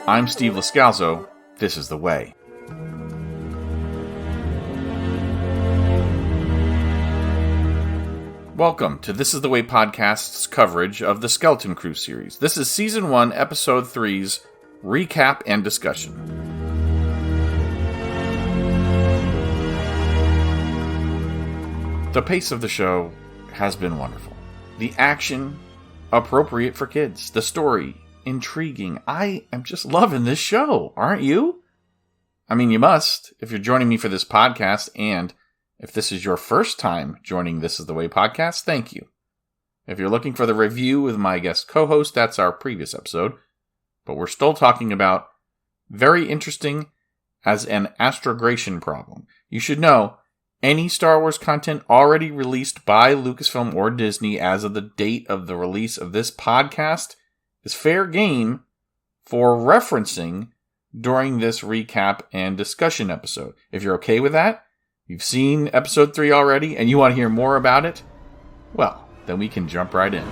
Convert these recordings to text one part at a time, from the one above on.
I'm Steve Lascalzo. This is The Way. Welcome to This is the Way podcast's coverage of the Skeleton Crew series. This is Season 1, Episode 3's recap and discussion. The pace of the show has been wonderful. The action, appropriate for kids. The story, intriguing. I am just loving this show, aren't you? I mean, you must, if you're joining me for this podcast, and if this is your first time joining This is the Way podcast, thank you. If you're looking for the review with my guest co-host, that's our previous episode. But we're still talking about very interesting as an astrogration problem. You should know, any Star Wars content already released by Lucasfilm or Disney as of the date of the release of this podcast is fair game for referencing during this recap and discussion episode. If you're okay with that, you've seen episode 3 already, and you want to hear more about it, well, then we can jump right in.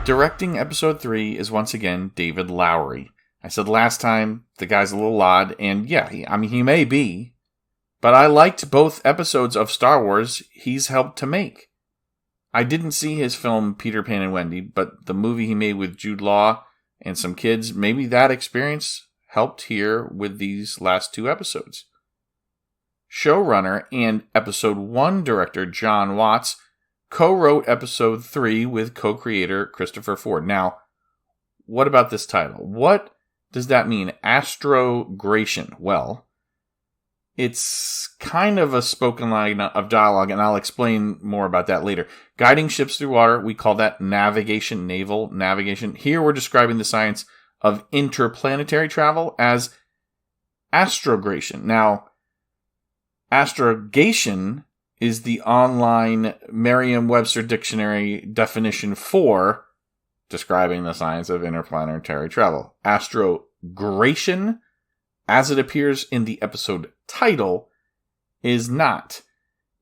Directing episode 3 is once again David Lowery. I said last time, the guy's a little odd, and yeah, he may be, but I liked both episodes of Star Wars he's helped to make. I didn't see his film Peter Pan and Wendy, but the movie he made with Jude Law and some kids, maybe that experience helped here with these last 2 episodes. Showrunner and episode 1 director John Watts co-wrote episode 3 with co-creator Christopher Ford. Now, what about this title? What does that mean? Astrogration. Well, it's kind of a spoken line of dialogue, and I'll explain more about that later. Guiding ships through water, we call that navigation, naval navigation. Here we're describing the science of interplanetary travel as astrogration. Now, astrogation is the online Merriam-Webster dictionary definition for describing the science of interplanetary travel. Astrogration, as it appears in the episode title, is not.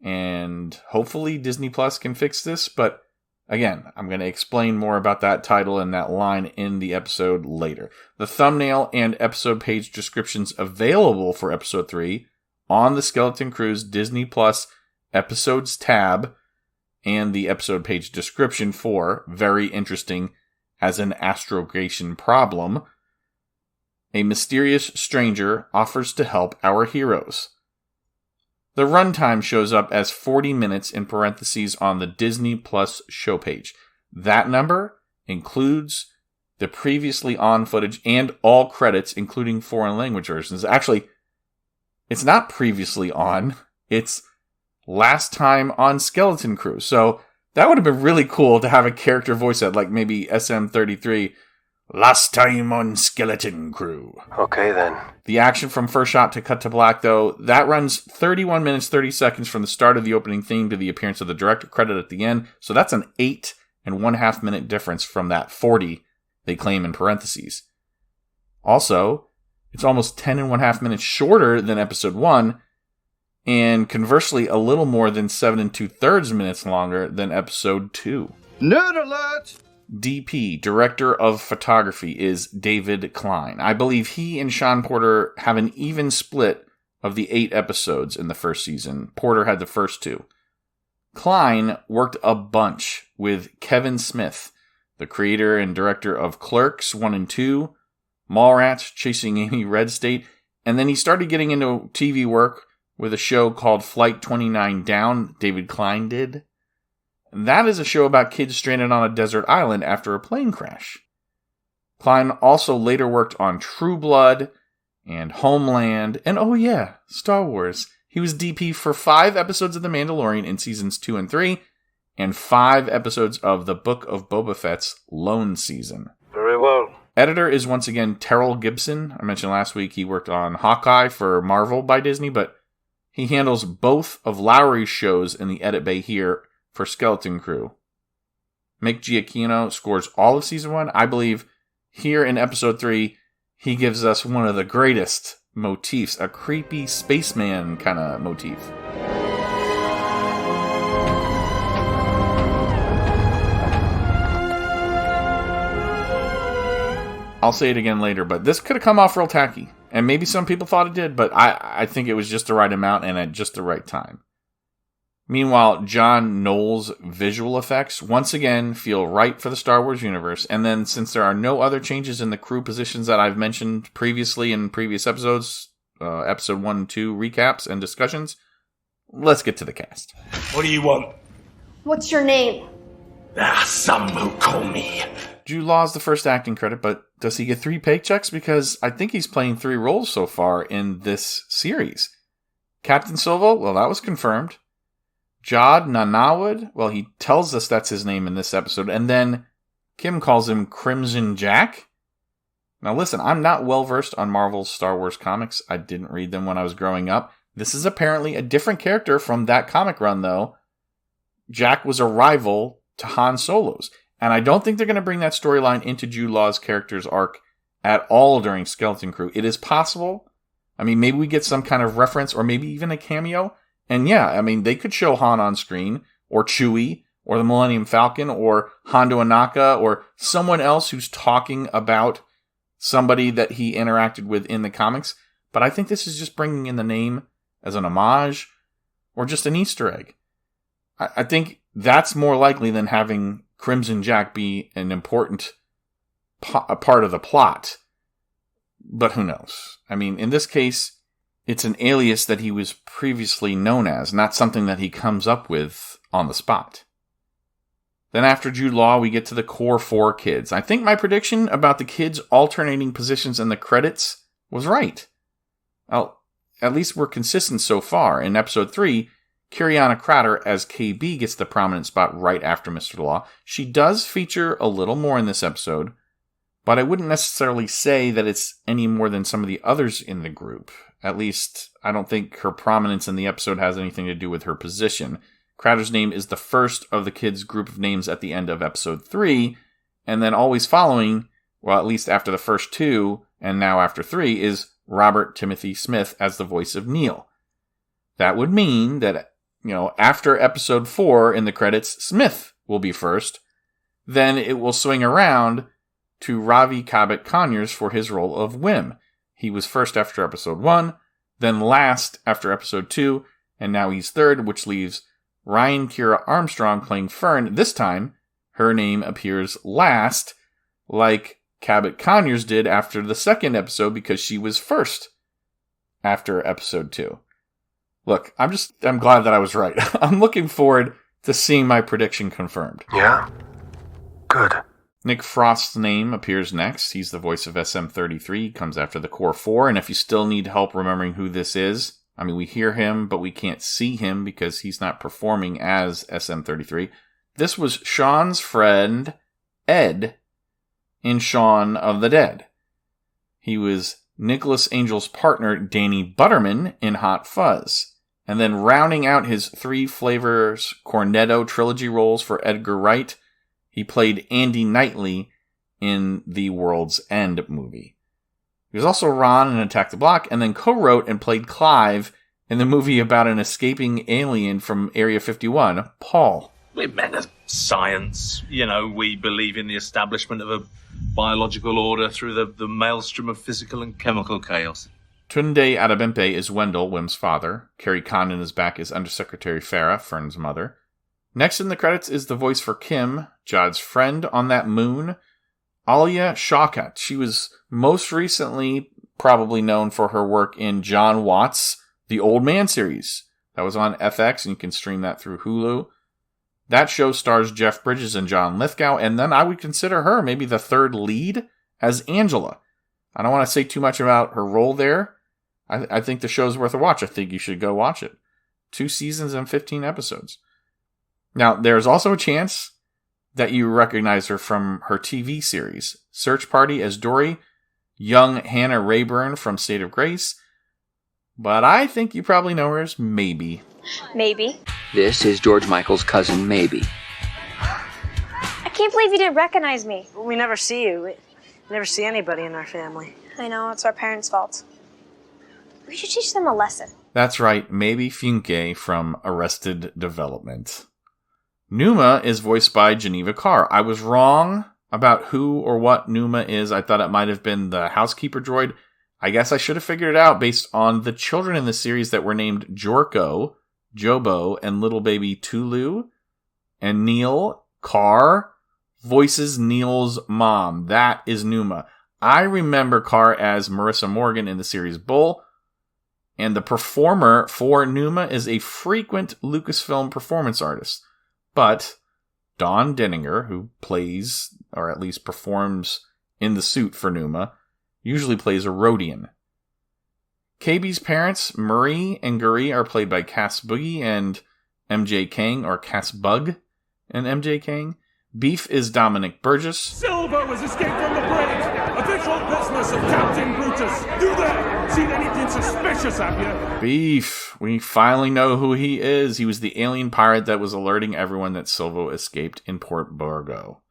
And hopefully Disney Plus can fix this, but again, I'm going to explain more about that title and that line in the episode later. The thumbnail and episode page descriptions available for episode 3 on the Skeleton Crew's Disney Plus episodes tab, and the episode page description for very interesting as an astrogation problem. A mysterious stranger offers to help our heroes. The runtime shows up as 40 minutes in parentheses on the Disney Plus show page. That number includes the previously on footage and all credits, including foreign language versions. Actually, it's not previously on. It's last time on Skeleton Crew. So that would have been really cool to have a character voice at, like maybe SM33. Last time on Skeleton Crew. Okay, then. The action from first shot to cut to black, though, that runs 31 minutes, 30 seconds from the start of the opening theme to the appearance of the director credit at the end. So that's an 8.5 minute difference from that 40 they claim in parentheses. Also, it's almost 10.5 minutes shorter than episode 1, and conversely, a little more than 7 2/3 minutes longer than episode 2. Nerd alert! DP, Director of Photography, is David Klein. I believe he and Sean Porter have an even split of the 8 episodes in the first season. Porter had the first 2. Klein worked a bunch with Kevin Smith, the creator and director of Clerks 1 and 2, Mallrats, Chasing Amy Red State, and then he started getting into TV work with a show called Flight 29 Down, David Klein did. That is a show about kids stranded on a desert island after a plane crash. Klein also later worked on True Blood and Homeland, and oh yeah, Star Wars. He was DP for 5 episodes of The Mandalorian in seasons 2 and 3, and 5 episodes of the Book of Boba Fett's Lone season. Very well. Editor is once again Terrell Gibson. I mentioned last week he worked on Hawkeye for Marvel by Disney, but he handles both of Lowery's shows in the edit bay here for Skeleton Crew. Mick Giacchino scores all of season 1. I believe here in episode 3, he gives us one of the greatest motifs, a creepy spaceman kind of motif. I'll say it again later, but this could have come off real tacky. And maybe some people thought it did, but I think it was just the right amount and at just the right time. Meanwhile, John Knoll's visual effects once again feel right for the Star Wars universe. And then since there are no other changes in the crew positions that I've mentioned previously in previous episodes, episode 1 and 2 recaps and discussions, let's get to the cast. What do you want? What's your name? There are some who call me. Jude Law's the first acting credit, but does he get 3 paychecks? Because I think he's playing 3 roles so far in this series. Captain Silva, well, that was confirmed. Jod Nanawad, well, he tells us that's his name in this episode, and then Kim calls him Crimson Jack. Now listen, I'm not well versed on Marvel's Star Wars comics. I didn't read them when I was growing up. This is apparently a different character from that comic run, though. Jack was a rival to Han Solo's, and I don't think they're going to bring that storyline into Jude Law's character's arc at all during Skeleton Crew. It is possible. I mean, maybe we get some kind of reference, or maybe even a cameo. And yeah, I mean, they could show Han on screen, or Chewie, or the Millennium Falcon, or Hondo Anaka, or someone else who's talking about somebody that he interacted with in the comics. But I think this is just bringing in the name as an homage, or just an Easter egg. I think that's more likely than having Crimson Jack be an important part of the plot. But who knows? I mean, in this case, it's an alias that he was previously known as, not something that he comes up with on the spot. Then after Jude Law, we get to the core 4 kids. I think my prediction about the kids alternating positions in the credits was right. Well, at least we're consistent so far. In episode 3, Kiriana Crater as KB gets the prominent spot right after Mr. Law. She does feature a little more in this episode, but I wouldn't necessarily say that it's any more than some of the others in the group. At least, I don't think her prominence in the episode has anything to do with her position. Crater's name is the first of the kids' group of names at the end of episode 3, and then always following, well, at least after the first 2, and now after 3, is Robert Timothy Smith as the voice of Neel. That would mean that, after episode 4 in the credits, Smith will be first. Then it will swing around to Ravi Kabot-Conyers for his role of Wim. He was first after episode 1, then last after episode 2, and now he's third, which leaves Ryan Kira Armstrong playing Fern. This time, her name appears last, like Cabot-Conyers did after the second episode because she was first after episode 2. Look, I'm glad that I was right. I'm looking forward to seeing my prediction confirmed. Yeah? Good. Nick Frost's name appears next. He's the voice of SM-33. He comes after the Core 4. And if you still need help remembering who this is, I mean, we hear him, but we can't see him because he's not performing as SM-33. This was Sean's friend, Ed, in Shaun of the Dead. He was Nicholas Angel's partner, Danny Butterman, in Hot Fuzz. And then rounding out his 3 Flavors Cornetto trilogy roles for Edgar Wright, he played Andy Knightley in the World's End movie. He was also Ron in Attack the Block, and then co-wrote and played Clive in the movie about an escaping alien from Area 51, Paul. We're men of science. We believe in the establishment of a biological order through the maelstrom of physical and chemical chaos. Tunde Adebimpe is Wendell, Wim's father. Carrie Condon is back as Undersecretary Farah, Fern's mother. Next in the credits is the voice for Kim, Jod's friend on that moon, Alia Shawkat. She was most recently probably known for her work in John Watts' The Old Man series. That was on FX, and you can stream that through Hulu. That show stars Jeff Bridges and John Lithgow, and then I would consider her maybe the third lead as Angela. I don't want to say too much about her role there. I think the show's worth a watch. I think you should go watch it. 2 seasons and 15 episodes. Now, there's also a chance that you recognize her from her TV series, Search Party as Dory, young Hannah Rayburn from State of Grace, but I think you probably know her as Maybe. Maybe. This is George Michael's cousin, Maybe. I can't believe you didn't recognize me. We never see you. We never see anybody in our family. I know, it's our parents' fault. We should teach them a lesson. That's right, Maybe Funke from Arrested Development. Nooma is voiced by Geneva Carr. I was wrong about who or what Nooma is. I thought it might have been the housekeeper droid. I guess I should have figured it out based on the children in the series that were named Jorko, Jobo, and little baby Tulu. And Neel, Carr, voices Neel's mom. That is Nooma. I remember Carr as Marissa Morgan in the series Bull. And the performer for Nooma is a frequent Lucasfilm performance artist. But Dawn Denninger, who plays, or at least performs in the suit for Nooma, usually plays a Rhodian. KB's parents, Marie and Guri, are played by Cass Boogie and MJ Kang, or Cass Bug and MJ Kang. Beef is Dominic Burgess. Silver was escaped from the bridge. Official business of Captain Brutus. Do that. Seen anything suspicious, have you? Beef. We finally know who he is. He was the alien pirate that was alerting everyone that Silvo escaped in Port Borgo.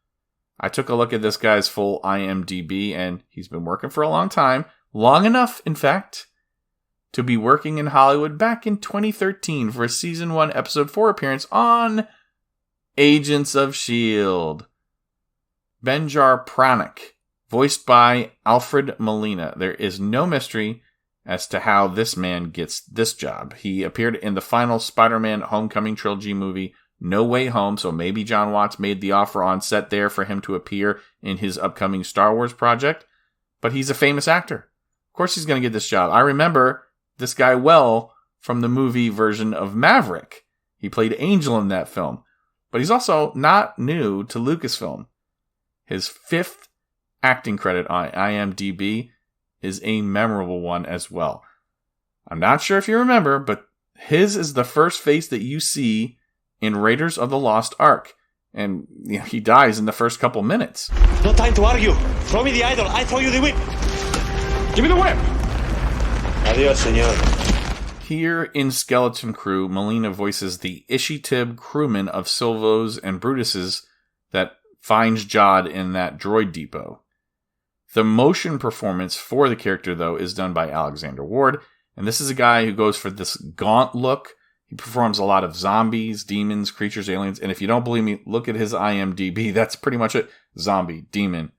I took a look at this guy's full IMDb, and he's been working for a long time. Long enough, in fact, to be working in Hollywood back in 2013 for a Season 1, Episode 4 appearance on Agents of S.H.I.E.L.D. Benjar Pranik, voiced by Alfred Molina. There is no mystery as to how this man gets this job. He appeared in the final Spider-Man Homecoming trilogy movie, No Way Home, so maybe John Watts made the offer on set there for him to appear in his upcoming Star Wars project. But he's a famous actor. Of course he's going to get this job. I remember this guy well from the movie version of Maverick. He played Angel in that film. But he's also not new to Lucasfilm. His 5th acting credit on IMDb is a memorable one as well. I'm not sure if you remember, but his is the first face that you see in Raiders of the Lost Ark. And he dies in the first couple minutes. No time to argue. Throw me the idol. I throw you the whip. Give me the whip. Adios, señor. Here in Skeleton Crew, Molina voices the Ishitib crewman of Silvo's and Brutus's that finds Jod in that droid depot. The motion performance for the character, though, is done by Alexander Ward, and this is a guy who goes for this gaunt look. He performs a lot of zombies, demons, creatures, aliens, and if you don't believe me, look at his IMDb. That's pretty much it. Zombie, demon,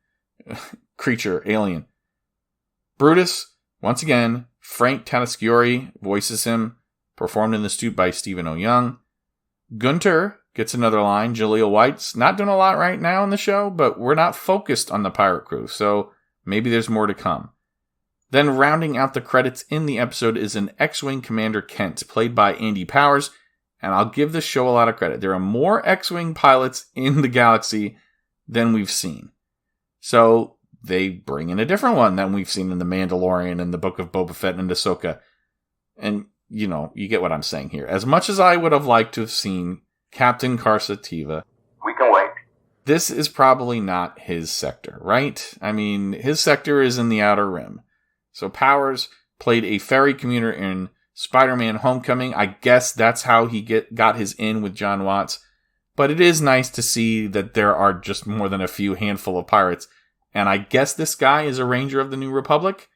creature, alien. Brutus, once again, Frank Tatasciore voices him, performed in the suit by Stephen O. Young. Gunter gets another line. Jaleel White's not doing a lot right now in the show, but we're not focused on the pirate crew, so maybe there's more to come. Then rounding out the credits in the episode is an X-Wing Commander Kent, played by Andy Powers, and I'll give this show a lot of credit. There are more X-Wing pilots in the galaxy than we've seen. So they bring in a different one than we've seen in The Mandalorian and the Book of Boba Fett and Ahsoka. And, you get what I'm saying here. As much as I would have liked to have seen Captain Karsativa, We can wait. this is probably not his sector, right? I mean, his sector is in the Outer Rim. So Powers played a ferry commuter in Spider-Man Homecoming. I guess that's how he got his in with John Watts. But it is nice to see that there are just more than a few handful of pirates. And I guess this guy is a Ranger of the New Republic.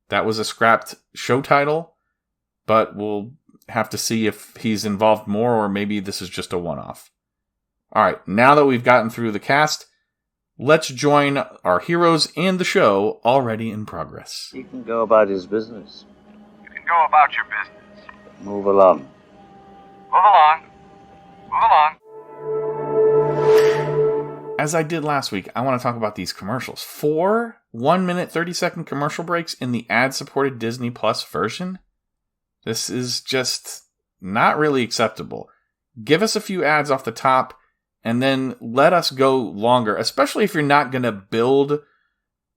That was a scrapped show title. But we'll have to see if he's involved more or maybe this is just a one-off. Alright, now that we've gotten through the cast, let's join our heroes and the show already in progress. He can go about his business. You can go about your business. Move along. Move along. Move along. As I did last week, I want to talk about these commercials. 4 1-minute, 30-second commercial breaks in the ad-supported Disney Plus version? This is just not really acceptable. Give us a few ads off the top, and then let us go longer, especially if you're not going to build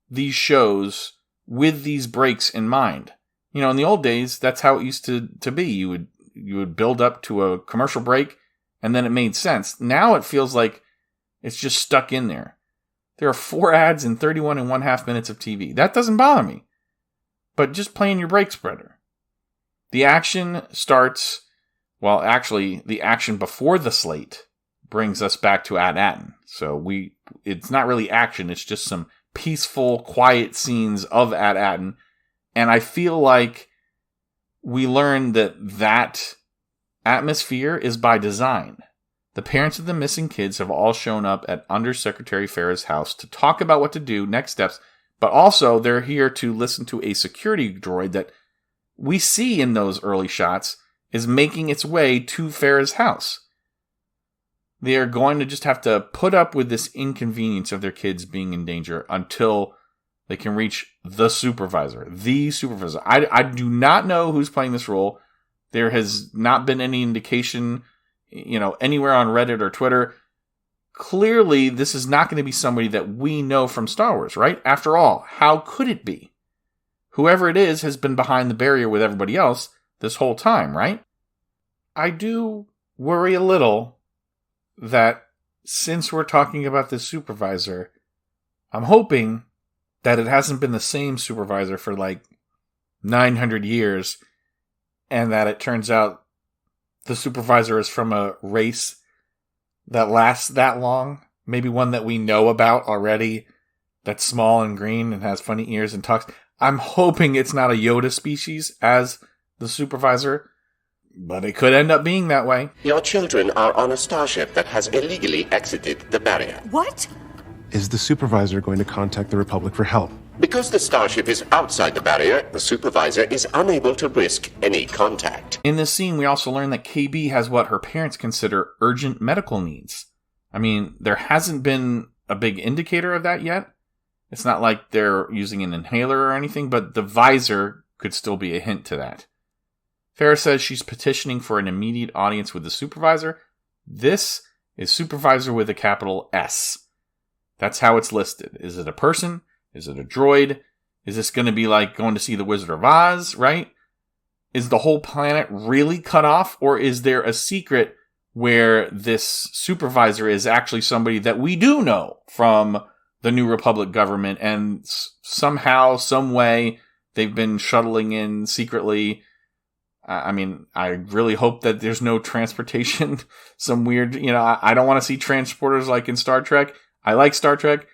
these shows with these breaks in mind. In the old days, that's how it used to be. You would build up to a commercial break, and then it made sense. Now it feels like it's just stuck in there. There are 4 ads in 31.5 minutes of TV. That doesn't bother me. But just playing your breaks better. The action starts, the action before the slate brings us back to At-Attin. So it's not really action, it's just some peaceful, quiet scenes of At-Attin. And I feel like we learn that atmosphere is by design. The parents of the missing kids have all shown up at Undersecretary Farah's house to talk about what to do, next steps, but also they're here to listen to a security droid that we see in those early shots is making its way to Farah's house. They are going to just have to put up with this inconvenience of their kids being in danger until they can reach the supervisor. The supervisor. I do not know who's playing this role. There has not been any indication, anywhere on Reddit or Twitter. Clearly, this is not going to be somebody that we know from Star Wars, right? After all, how could it be? Whoever it is has been behind the barrier with everybody else this whole time, right? I do worry a little that since we're talking about this supervisor, I'm hoping that it hasn't been the same supervisor for like 900 years, and that it turns out the supervisor is from a race that lasts that long, maybe one that we know about already, that's small and green and has funny ears and talks. I'm hoping it's not a Yoda species as the supervisor, but it could end up being that way. Your children are on a starship that has illegally exited the barrier. What? Is the supervisor going to contact the Republic for help? Because the starship is outside the barrier, the supervisor is unable to risk any contact. In this scene, we also learn that KB has what her parents consider urgent medical needs. I mean, there hasn't been a big indicator of that yet. It's not like they're using an inhaler or anything, but the visor could still be a hint to that. Farah says she's petitioning for an immediate audience with the supervisor. This is supervisor with a capital S. That's how it's listed. Is it a person? Is it a droid? Is this going to be like going to see the Wizard of Oz, right? Is the whole planet really cut off? Or is there a secret where this supervisor is actually somebody that we do know from the New Republic government, and somehow, some way, they've been shuttling in secretly? I mean, I really hope that there's no transportation, some weird, I don't want to see transporters like in Star Trek. I like Star Trek,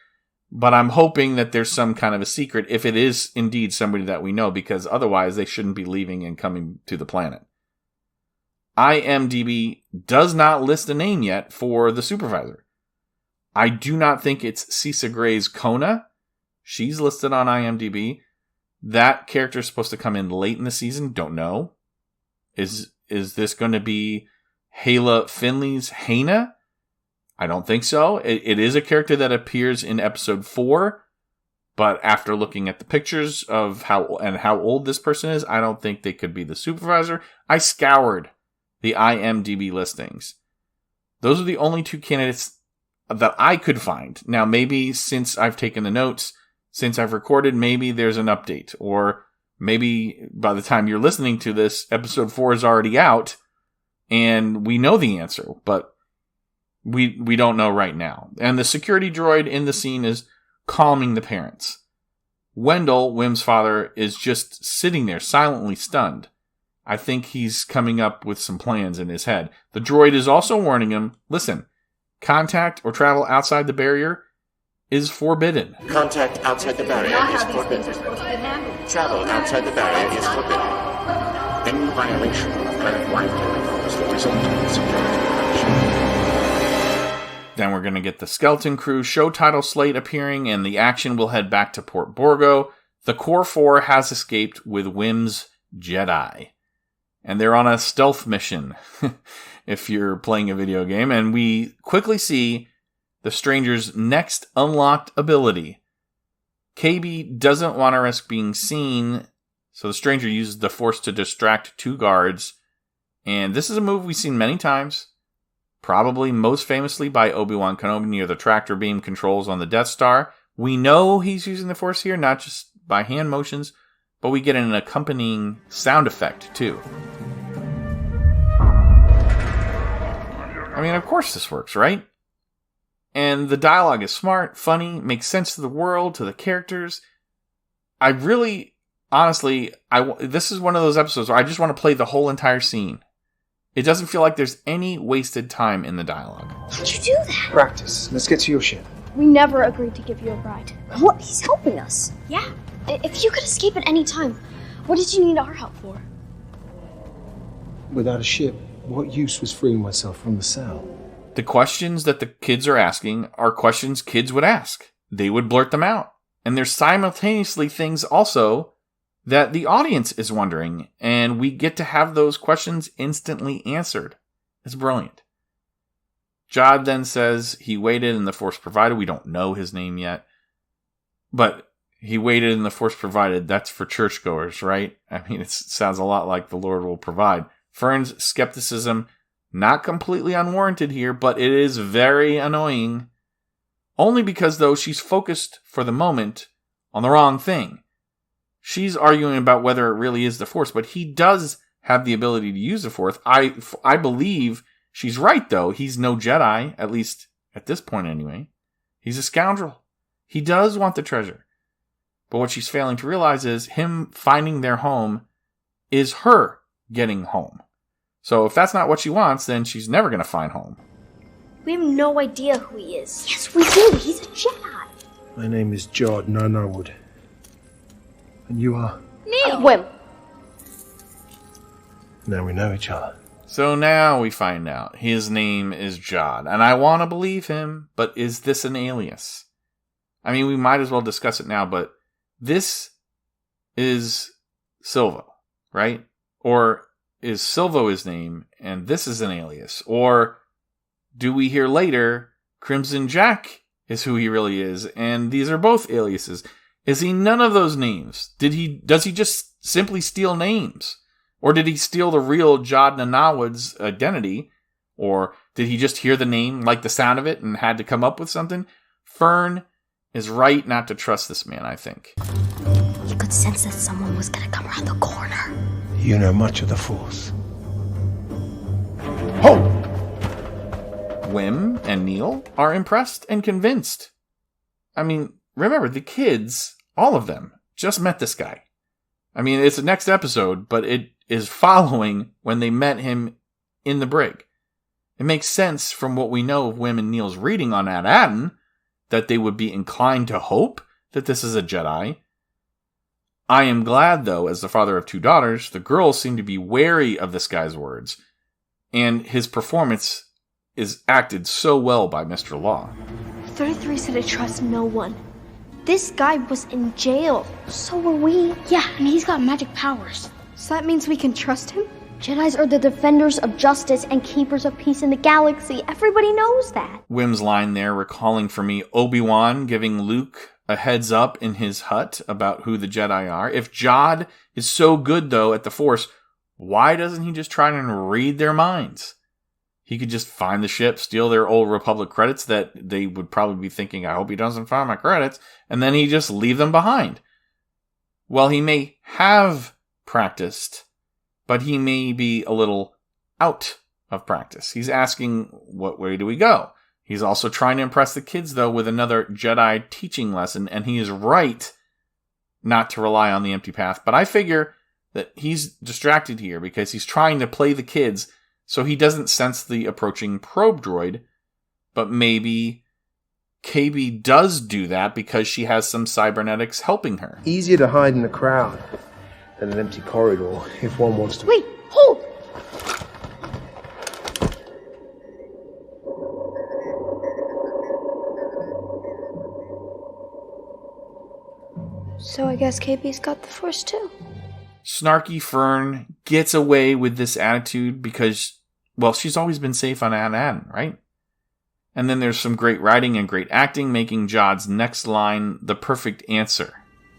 but I'm hoping that there's some kind of a secret if it is indeed somebody that we know, because otherwise they shouldn't be leaving and coming to the planet. IMDb does not list a name yet for the supervisor. I do not think it's Cisa Gray's Kona. She's listed on IMDb. That character is supposed to come in late in the season. Don't know. Is this going to be Hayla Finley's Hana? I don't think so. It is a character that appears in episode 4, but after looking at the pictures of how old this person is, I don't think they could be the supervisor. I scoured the IMDb listings. Those are the only two candidates that I could find. Now, maybe since I've taken the notes, since I've recorded, maybe there's an update, or maybe by the time you're listening to this, episode 4 is already out and we know the answer, but we don't know right now. And the security droid in the scene is calming the parents. Wendell, Wim's father, is just sitting there silently stunned. I think he's coming up with some plans in his head. The droid is also warning him, listen, contact or travel outside the barrier is forbidden. Contact outside the barrier is forbidden. Travel outside the barrier is forbidden. Any violation of planet wide protocols will result in security violation. Then we're going to get the Skeleton Crew show title slate appearing, and the action will head back to Port Borgo. The Core 4 has escaped with Wim's Jedi. And they're on a stealth mission, if you're playing a video game. And we quickly see the Stranger's next unlocked ability. KB doesn't want to risk being seen, so the Stranger uses the Force to distract 2 guards. And this is a move we've seen many times. Probably most famously by Obi-Wan Kenobi near the tractor beam controls on the Death Star. We know he's using the Force here, not just by hand motions, but we get an accompanying sound effect, too. I mean, of course this works, right? And the dialogue is smart, funny, makes sense to the world, to the characters. I really, honestly, this is one of those episodes where I just want to play the whole entire scene. It doesn't feel like there's any wasted time in the dialogue. How'd you do that? Practice. Let's get to your ship. We never agreed to give you a ride. What? He's helping us. Yeah. If you could escape at any time, what did you need our help for? Without a ship, what use was freeing myself from the cell? The questions that the kids are asking are questions kids would ask. They would blurt them out. And there's simultaneously things also that the audience is wondering, and we get to have those questions instantly answered. It's brilliant. Jod then says he waited in the Force provided. We don't know his name yet, but he waited in the Force provided. That's for churchgoers, right? I mean, it sounds a lot like the Lord will provide. Fern's skepticism, not completely unwarranted here, but it is very annoying. Only because, though, she's focused for the moment on the wrong thing. She's arguing about whether it really is the Force, but he does have the ability to use the Force. I believe she's right, though. He's no Jedi, at least at this point anyway. He's a scoundrel. He does want the treasure. But what she's failing to realize is him finding their home is her getting home. So if that's not what she wants, then she's never going to find home. We have no idea who he is. Yes, we do. He's a Jedi. My name is Jod Nanawood. And you are? Neel. Kh'ymm. Now we know each other. So now we find out his name is Jod. And I want to believe him, but is this an alias? I mean, we might as well discuss it now, but this is Silvo, right? Or is Silvo his name and this is an alias? Or do we hear later Crimson Jack is who he really is and these are both aliases? Is he none of those names? Does he just simply steal names? Or did he steal the real Jod Nanawood's identity? Or did he just hear the name, like the sound of it, and had to come up with something? Fern is right not to trust this man, I think. You could sense that someone was going to come around the corner. You know much of the Force. Ho! Kh'ymm and Neel are impressed and convinced. I mean, remember, the kids, all of them, just met this guy. I mean, it's the next episode, but it is following when they met him in the brig. It makes sense from what we know of Kh'ymm and Neel's reading on At-Attin that they would be inclined to hope that this is a Jedi. I am glad, though, as the father of two daughters, the girls seem to be wary of this guy's words, and his performance is acted so well by Mr. Law. 33 said to trust no one. This guy was in jail. So were we. Yeah, and he's got magic powers. So that means we can trust him? Jedis are the defenders of justice and keepers of peace in the galaxy. Everybody knows that. Kh'ymm's line there recalling for me Obi-Wan giving Luke a heads up in his hut about who the Jedi are. If Jod is so good, though, at the Force, why doesn't he just try and read their minds? He could just find the ship, steal their old Republic credits that they would probably be thinking, I hope he doesn't find my credits, and then he just leave them behind. Well, he may have practiced, but he may be a little out of practice. He's asking, what way do we go? He's also trying to impress the kids, though, with another Jedi teaching lesson, and he is right not to rely on the empty path. But I figure that he's distracted here because he's trying to play the kids so he doesn't sense the approaching probe droid, but maybe KB does do that because she has some cybernetics helping her. Easier to hide in a crowd than an empty corridor if one wants to... Wait, hold! So I guess KB's got the Force too. Snarky Fern gets away with this attitude because, well, she's always been safe on At-Attin, right? And then there's some great writing and great acting, making Jod's next line the perfect answer.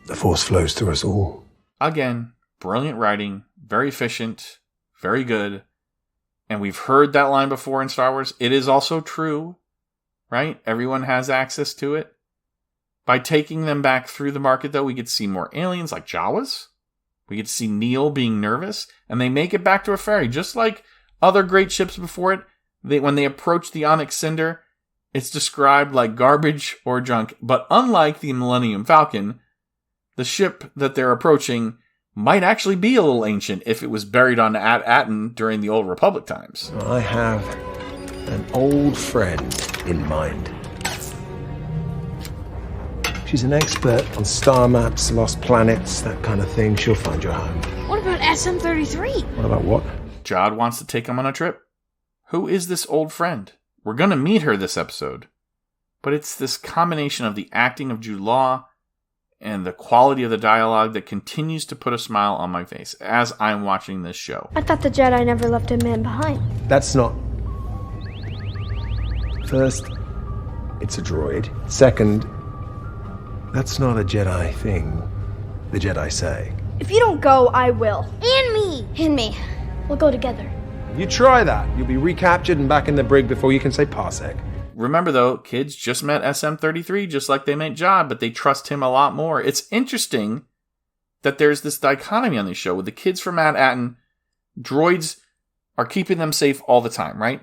The Force flows through us all. Again, brilliant writing, very efficient, very good. And we've heard that line before in Star Wars. It is also true, right? Everyone has access to it. By taking them back through the market, though, we get to see more aliens like Jawas. We get to see Neel being nervous. And they make it back to a ferry, just like other great ships before it. When they approach the Onyx Cinder, it's described like garbage or junk. But unlike the Millennium Falcon, the ship that they're approaching might actually be a little ancient if it was buried on At-Attin during the Old Republic times. I have an old friend in mind. She's an expert on star maps, lost planets, that kind of thing. She'll find your home. What about SM-33? What about what? Jod wants to take him on a trip. Who is this old friend? We're going to meet her this episode, but it's this combination of the acting of Jude Law and the quality of the dialogue that continues to put a smile on my face as I'm watching this show. I thought the Jedi never left a man behind. That's not... First, it's a droid. Second, that's not a Jedi thing. The Jedi say. If you don't go, I will. And me. And me. We'll go together. If you try that, you'll be recaptured and back in the brig before you can say parsec. Remember, though, kids just met SM-33 just like they met Jod, but they trust him a lot more. It's interesting that there's this dichotomy on this show with the kids from At-Attin. Droids are keeping them safe all the time, right?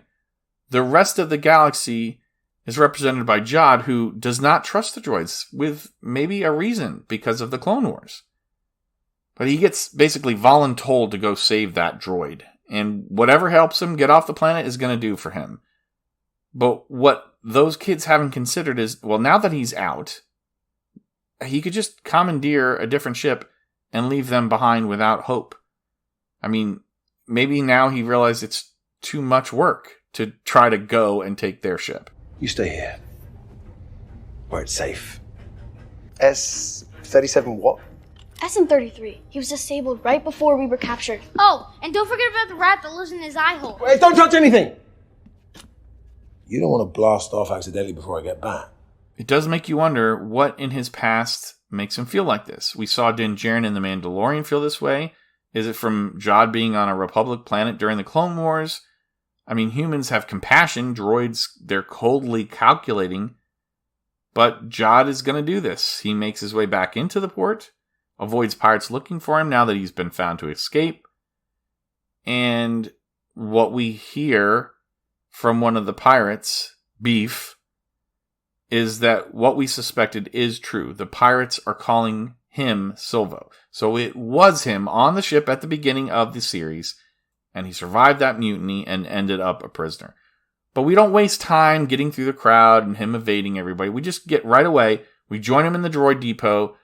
The rest of the galaxy is represented by Jod, who does not trust the droids, with maybe a reason, because of the Clone Wars. But he gets basically voluntold to go save that droid, and whatever helps him get off the planet is going to do for him. But what those kids haven't considered is, well, now that he's out, he could just commandeer a different ship and leave them behind without hope. I mean, maybe now he realized it's too much work to try to go and take their ship. You stay here, where it's safe. S-37 what? SM-33. He was disabled right before we were captured. Oh, and don't forget about the rat that lives in his eye hole. Wait, don't touch anything! You don't want to blast off accidentally before I get back. It does make you wonder what in his past makes him feel like this. We saw Din Djarin in The Mandalorian feel this way. Is it from Jod being on a Republic planet during the Clone Wars? I mean, humans have compassion. Droids, they're coldly calculating. But Jod is going to do this. He makes his way back into the port, avoids pirates looking for him now that he's been found to escape. And what we hear from one of the pirates, Beef, is that what we suspected is true. The pirates are calling him Silvo. So it was him on the ship at the beginning of the series, and he survived that mutiny and ended up a prisoner. But we don't waste time getting through the crowd and him evading everybody. We just get right away. We join him in the droid depot,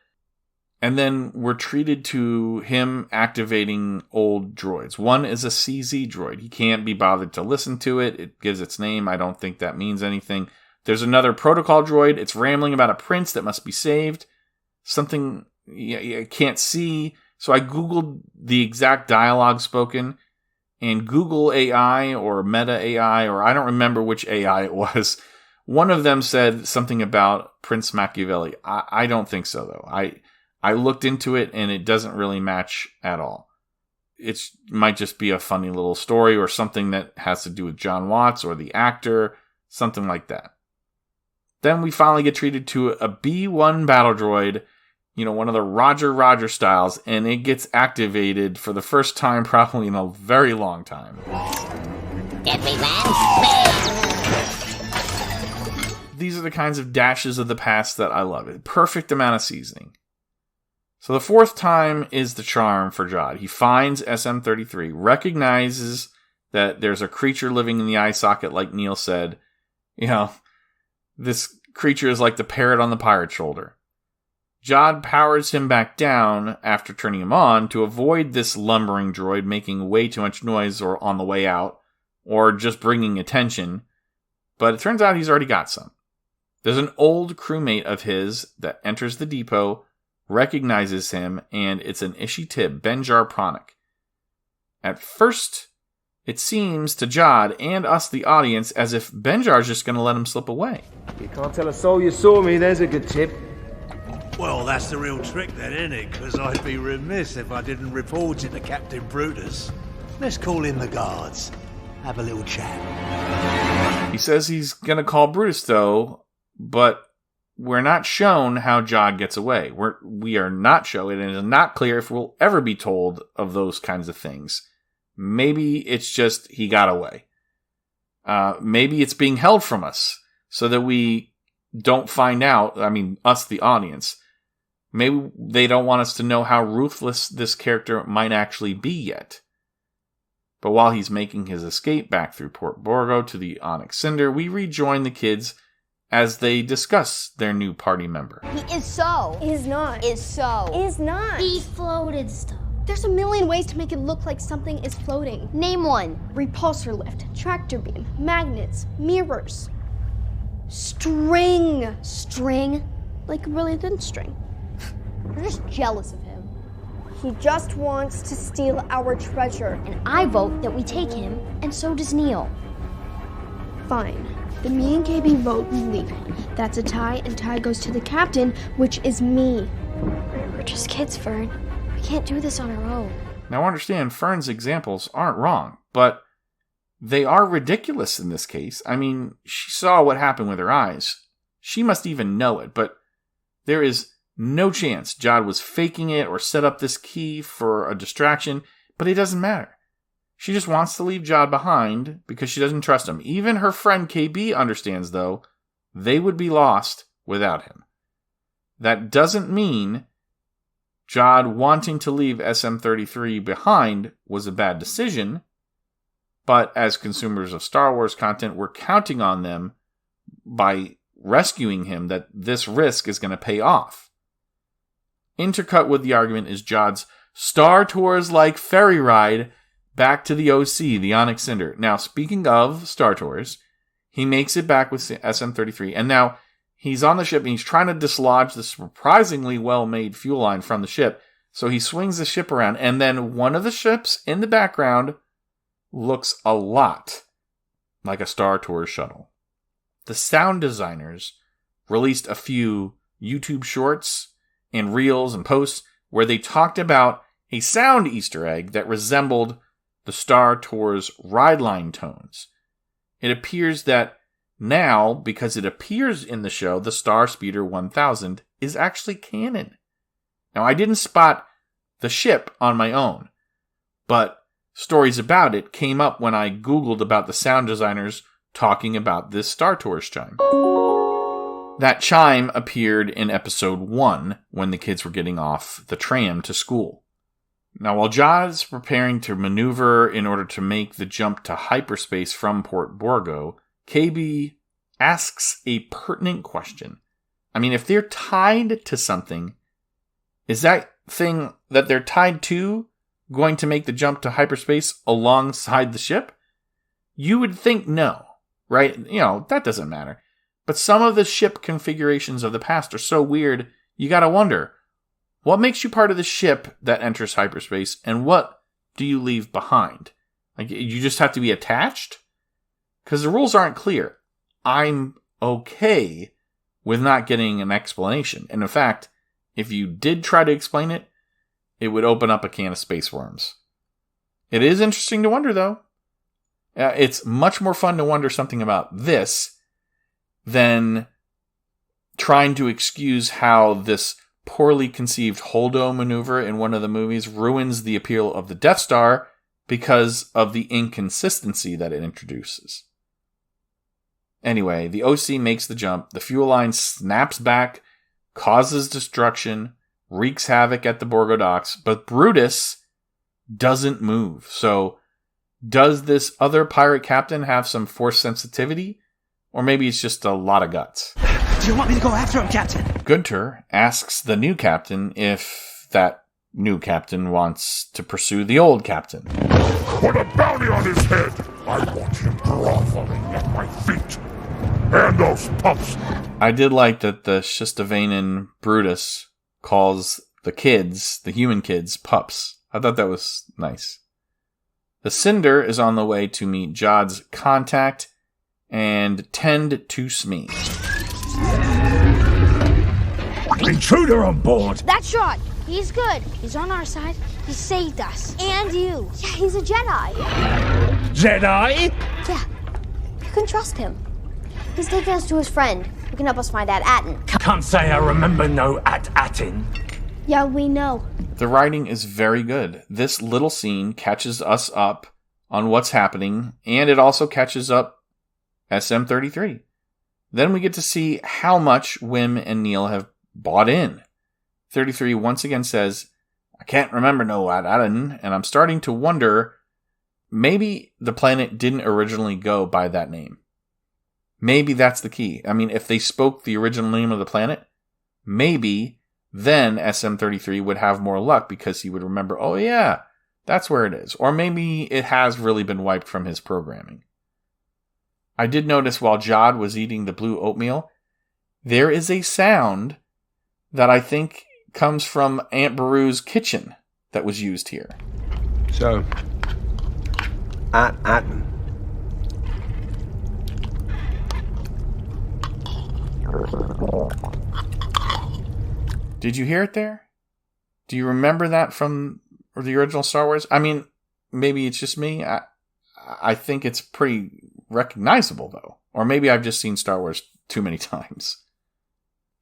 and then we're treated to him activating old droids. One is a CZ droid. He can't be bothered to listen to it. It gives its name. I don't think that means anything. There's another protocol droid. It's rambling about a prince that must be saved. Something you can't see. So I Googled the exact dialogue spoken. And Google AI or Meta AI, or I don't remember which AI it was, one of them said something about Prince Machiavelli. I don't think so, though. I looked into it, and it doesn't really match at all. It might just be a funny little story or something that has to do with John Watts or the actor, something like that. Then we finally get treated to a B-1 battle droid, one of the Roger styles, and it gets activated for the first time probably in a very long time. These are the kinds of dashes of the past that I love. It perfect amount of seasoning. So the fourth time is the charm for Jod. He finds SM-33, recognizes that there's a creature living in the eye socket, like Neel said. This creature is like the parrot on the pirate's shoulder. Jod powers him back down after turning him on to avoid this lumbering droid making way too much noise or on the way out, or just bringing attention. But it turns out he's already got some. There's an old crewmate of his that enters the depot, recognizes him, and it's an Ishi-Tib, Benjar Pronic. At first, it seems to Jod and us, the audience, as if Benjar's just going to let him slip away. You can't tell a soul you saw me, there's a good tip. Well, that's the real trick then, isn't it? Because I'd be remiss if I didn't report it to Captain Brutus. Let's call in the guards. Have a little chat. He says he's going to call Brutus, though, but we're not shown how Jod gets away. We are not shown, and it is not clear if we'll ever be told of those kinds of things. Maybe it's just he got away. Maybe it's being held from us so that we don't find out. I mean, us, the audience. Maybe they don't want us to know how ruthless this character might actually be yet. But while he's making his escape back through Port Borgo to the Onyx Cinder, we rejoin the kids as they discuss their new party member. He is so. Is not. Is so. Is not. He floated stuff. There's a million ways to make it look like something is floating. Name one. Repulsor lift, tractor beam, magnets, mirrors. String. String? Like a really thin string. You're just jealous of him. He just wants to steal our treasure. And I vote that we take him, and so does Neel. Fine. Then me and KB vote we leave him. That's a tie, and tie goes to the captain, which is me. We're just kids, Fern. We can't do this on our own. Now understand, Fern's examples aren't wrong, but they are ridiculous in this case. I mean, she saw what happened with her eyes. She must even know it, but there is no chance Jod was faking it or set up this key for a distraction, but it doesn't matter. She just wants to leave Jod behind because she doesn't trust him. Even her friend KB understands, though, they would be lost without him. That doesn't mean Jod wanting to leave SM-33 behind was a bad decision, but as consumers of Star Wars content, we're counting on them by rescuing him that this risk is going to pay off. Intercut with the argument is Jod's Star Tours-like ferry ride back to the OC, the Onyx Cinder. Now, speaking of Star Tours, he makes it back with SM-33, and now he's on the ship and he's trying to dislodge the surprisingly well-made fuel line from the ship. So he swings the ship around, and then one of the ships in the background looks a lot like a Star Tours shuttle. The sound designers released a few YouTube shorts and reels and posts where they talked about a sound Easter egg that resembled the Star Tours ride line tones. It appears that now, because it appears in the show, the Star Speeder 1000 is actually canon. Now, I didn't spot the ship on my own, but stories about it came up when I Googled about the sound designers talking about this Star Tours chime. That chime appeared in episode 1 when the kids were getting off the tram to school. Now, while Jod's preparing to maneuver in order to make the jump to hyperspace from Port Borgo, KB asks a pertinent question. I mean, if they're tied to something, is that thing that they're tied to going to make the jump to hyperspace alongside the ship? You would think no, right? You know, that doesn't matter. But some of the ship configurations of the past are so weird, you gotta wonder, what makes you part of the ship that enters hyperspace, and what do you leave behind? Like, you just have to be attached? Because the rules aren't clear. I'm okay with not getting an explanation. And in fact, if you did try to explain it, it would open up a can of space worms. It is interesting to wonder, though. It's much more fun to wonder something about this than trying to excuse how this poorly conceived Holdo maneuver in one of the movies ruins the appeal of the Death Star because of the inconsistency that it introduces. Anyway, the OC makes the jump, the fuel line snaps back, causes destruction, wreaks havoc at the Borgo docks, but Brutus doesn't move. So, does this other pirate captain have some force sensitivity? Or maybe it's just a lot of guts. Do you want me to go after him, Captain? Gunter asks the new captain if that new captain wants to pursue the old captain. Put a bounty on his head! I want him groveling at my feet. And those pups! I did like that the Shistavainen Brutus calls the kids, the human kids, pups. I thought that was nice. The Cinder is on the way to meet Jod's contact and tend to Smee. Intruder on board! That's Jod. He's good. He's on our side. He saved us. And you. Yeah, he's a Jedi. Jedi? Yeah, you can trust him. He's taking us to his friend, who can help us find At-Attin. Can't say I remember no At-Attin. Yeah, we know. The writing is very good. This little scene catches us up on what's happening, and it also catches up SM-33. Then we get to see how much Wim and Neel have bought in. 33 once again says, I can't remember no At-Attin, and I'm starting to wonder, maybe the planet didn't originally go by that name. Maybe that's the key. I mean, if they spoke the original name of the planet, maybe then SM-33 would have more luck because he would remember, oh yeah, that's where it is. Or maybe it has really been wiped from his programming. I did notice while Jod was eating the blue oatmeal, there is a sound that I think comes from Aunt Beru's kitchen that was used here. So, At-Attin. Did you hear it there? Do you remember that from the original Star Wars? I mean, maybe it's just me. I think it's pretty recognizable, though. Or maybe I've just seen Star Wars too many times.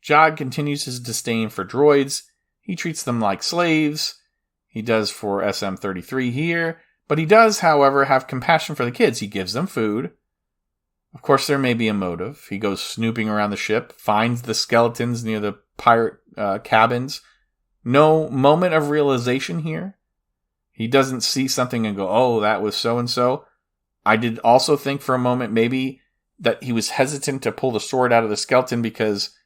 Jod continues his disdain for droids. He treats them like slaves. He does for SM-33 here. But he does, however, have compassion for the kids. He gives them food. Of course, there may be a motive. He goes snooping around the ship, finds the skeletons near the pirate cabins. No moment of realization here. He doesn't see something and go, oh, that was so-and-so. I did also think for a moment maybe that he was hesitant to pull the sword out of the skeleton because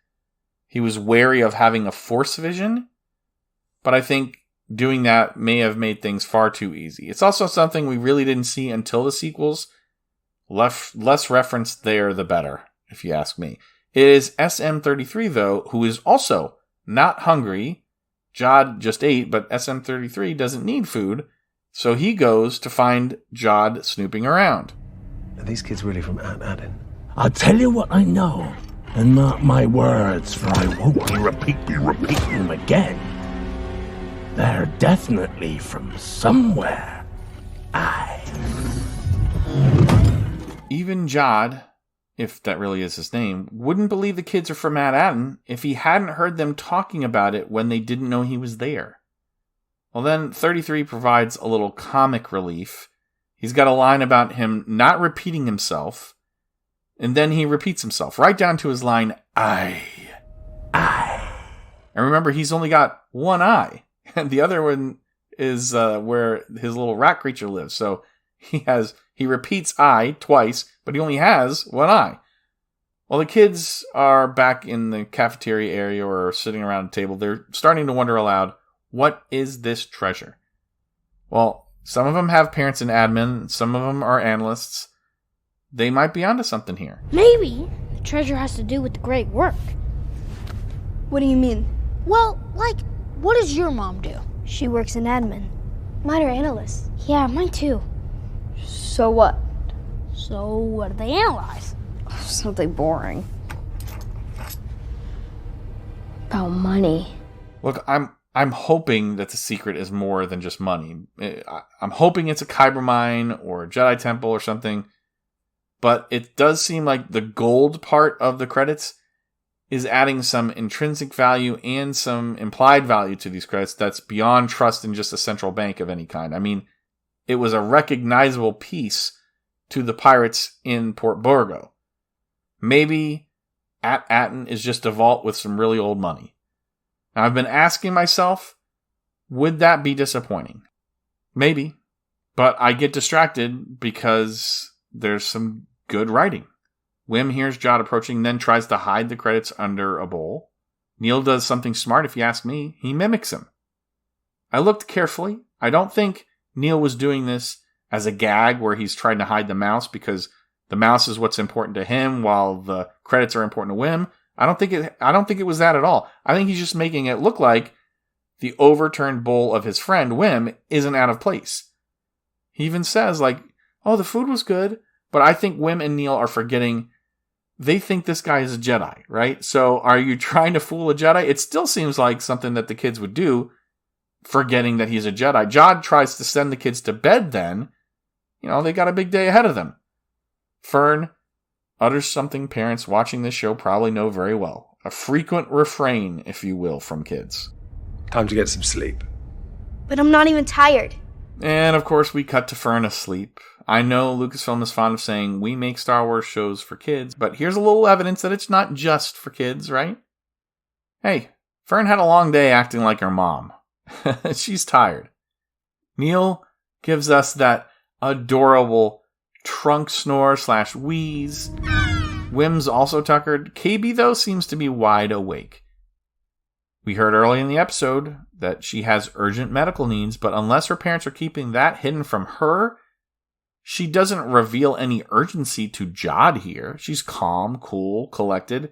he was wary of having a force vision. But I think doing that may have made things far too easy. It's also something we really didn't see until the sequels. Less reference there, the better, if you ask me. It is SM-33, though, who is also not hungry. Jod just ate, but SM-33 doesn't need food, so he goes to find Jod snooping around. Are these kids really from At-Attin? I'll tell you what I know, and mark my words, for I won't be repeating them again. They're definitely from somewhere. Even Jod, if that really is his name, wouldn't believe the kids are from At-Attin if he hadn't heard them talking about it when they didn't know he was there. Well, then 33 provides a little comic relief. He's got a line about him not repeating himself, and then he repeats himself, right down to his line, I. And remember, he's only got one eye, and the other one is where his little rat creature lives. So he repeats I twice, but he only has one eye. While the kids are back in the cafeteria area or sitting around a table, they're starting to wonder aloud, what is this treasure? Well, some of them have parents in admin, some of them are analysts. They might be onto something here. Maybe the treasure has to do with the great work. What do you mean? Well, like, what does your mom do? She works in admin. Mine are analysts. Yeah, mine too. So what? So what do they analyze? Something boring. About money. Look, I'm hoping that the secret is more than just money. I'm hoping it's a Kyber mine or a Jedi temple or something. But it does seem like the gold part of the credits is adding some intrinsic value and some implied value to these credits that's beyond trust in just a central bank of any kind. I mean, it was a recognizable piece to the pirates in Port Borgo. Maybe At-Attin is just a vault with some really old money. Now, I've been asking myself, would that be disappointing? Maybe. But I get distracted because there's some good writing. Wim hears Jod approaching, then tries to hide the credits under a bowl. Neel does something smart, if you ask me. He mimics him. I looked carefully. I don't think Neel was doing this as a gag where he's trying to hide the mouse because the mouse is what's important to him while the credits are important to Wim. I don't think it was that at all. I think he's just making it look like the overturned bowl of his friend Wim isn't out of place. He even says, like, oh, the food was good, but I think Wim and Neel are forgetting they think this guy is a Jedi, right? So are you trying to fool a Jedi? It still seems like something that the kids would do, forgetting that he's a Jedi. Jod tries to send the kids to bed then. You know, they got a big day ahead of them. Fern utters something parents watching this show probably know very well. A frequent refrain, if you will, from kids. Time to get some sleep. But I'm not even tired. And of course we cut to Fern asleep. I know Lucasfilm is fond of saying we make Star Wars shows for kids, but here's a little evidence that it's not just for kids, right? Hey, Fern had a long day acting like her mom. She's tired. Neel gives us that adorable trunk snore / wheeze. Wim's also tuckered. KB, though, seems to be wide awake. We heard early in the episode that she has urgent medical needs, but unless her parents are keeping that hidden from her, she doesn't reveal any urgency to Jod here. She's calm, cool, collected.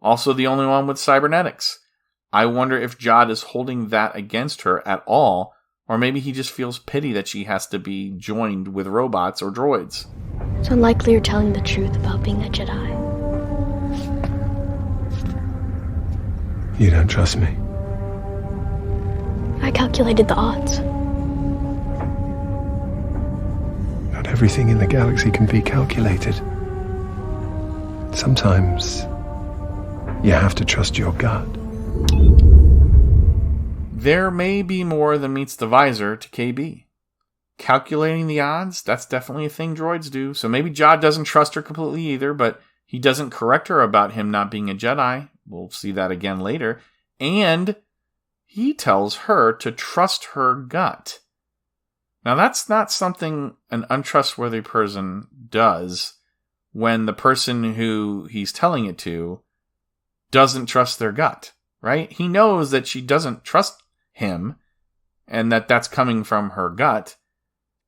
Also the only one with cybernetics. I wonder if Jod is holding that against her at all, or maybe he just feels pity that she has to be joined with robots or droids. It's unlikely you're telling the truth about being a Jedi. You don't trust me? I calculated the odds. Not everything in the galaxy can be calculated. Sometimes you have to trust your gut. There may be more than meets the visor to KB. Calculating the odds, that's definitely a thing droids do. So maybe Jod doesn't trust her completely either, but he doesn't correct her about him not being a Jedi. We'll see that again later. And he tells her to trust her gut. Now that's not something an untrustworthy person does when the person who he's telling it to doesn't trust their gut, right? He knows that she doesn't trust him and that that's coming from her gut.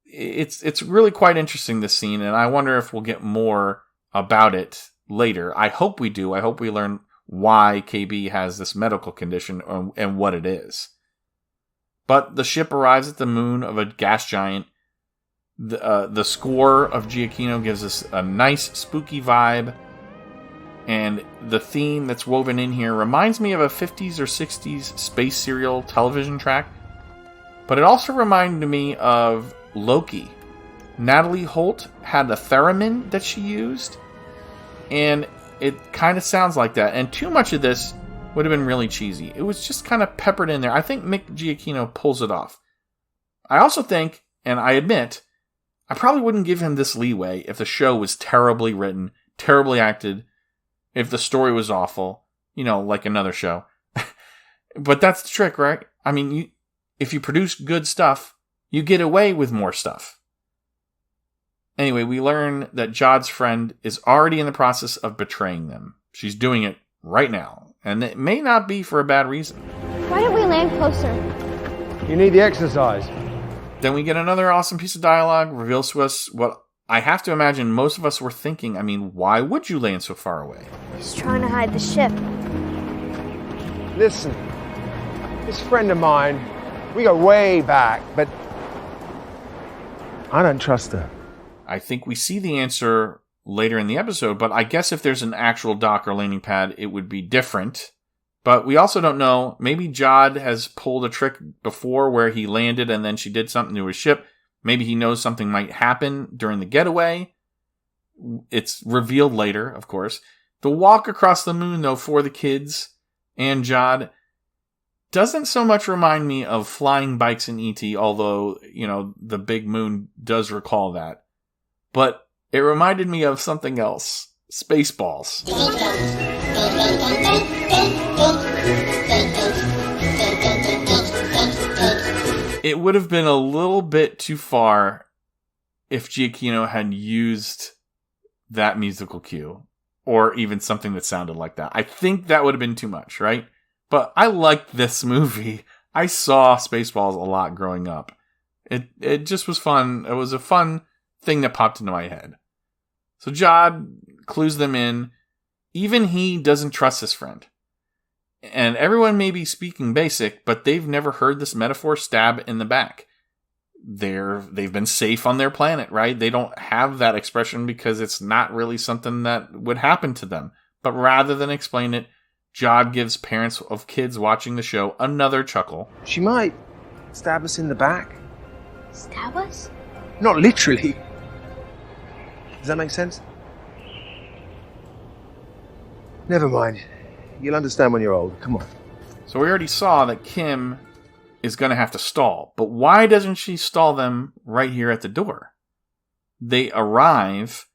It's really quite interesting, this scene, and I wonder if we'll get more about it later. I hope we do. I hope we learn why KB has this medical condition and what it is. But the ship arrives at the moon of a gas giant. The score of Giacchino gives us a nice spooky vibe. And the theme that's woven in here reminds me of a 50s or 60s space serial television track. But it also reminded me of Loki. Natalie Holt had a theremin that she used. And it kind of sounds like that. And too much of this would have been really cheesy. It was just kind of peppered in there. I think Mick Giacchino pulls it off. I also think, and I admit, I probably wouldn't give him this leeway if the show was terribly written, terribly acted, if the story was awful, like another show. But that's the trick, right? I mean, if you produce good stuff, you get away with more stuff. Anyway, we learn that Jod's friend is already in the process of betraying them. She's doing it right now. And it may not be for a bad reason. Why don't we land closer? You need the exercise. Then we get another awesome piece of dialogue, reveals to us what I have to imagine most of us were thinking. I mean, why would you land so far away? He's trying to hide the ship. Listen, this friend of mine, we go way back, but I don't trust her. I think we see the answer later in the episode, but I guess if there's an actual dock or landing pad, it would be different. But we also don't know. Maybe Jod has pulled a trick before where he landed and then she did something to his ship. Maybe he knows something might happen during the getaway. It's revealed later, of course. The walk across the moon, though, for the kids and Jod doesn't so much remind me of flying bikes in E.T., although, the big moon does recall that. But it reminded me of something else. Spaceballs. It would have been a little bit too far if Giacchino had used that musical cue, or even something that sounded like that. I think that would have been too much, right? But I liked this movie. I saw Spaceballs a lot growing up. It just was fun. It was a fun thing that popped into my head. So Jod clues them in. Even he doesn't trust his friend. And everyone may be speaking basic, but they've never heard this metaphor stab in the back. They've been safe on their planet, right? They don't have that expression because it's not really something that would happen to them. But rather than explain it, Jod gives parents of kids watching the show another chuckle. She might stab us in the back. Stab us? Not literally. Does that make sense? Never mind. You'll understand when you're old. Come on. So we already saw that Kh'ymm is going to have to stall. But why doesn't she stall them right here at the door? They arrive,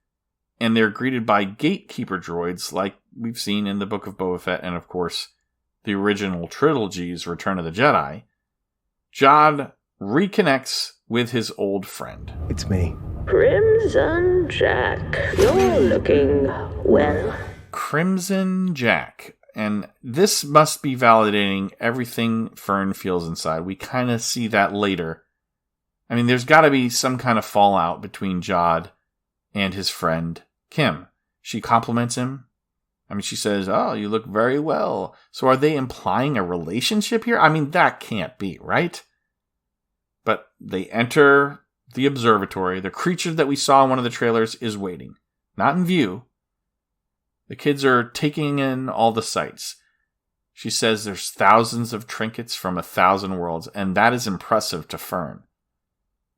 and they're greeted by gatekeeper droids like we've seen in the Book of Boba Fett and, of course, the original trilogy's Return of the Jedi. Jod reconnects with his old friend. It's me. Crimson Jack, you're looking well. Crimson Jack. And this must be validating everything Fern feels inside. We kind of see that later. I mean, there's got to be some kind of fallout between Jod and his friend, Kh'ymm. She compliments him. I mean, she says, "Oh, you look very well." So are they implying a relationship here? I mean, that can't be, right? But they enter the observatory. The creature that we saw in one of the trailers is waiting. Not in view. The kids are taking in all the sights. She says there's thousands of trinkets from 1,000 worlds, and that is impressive to Fern.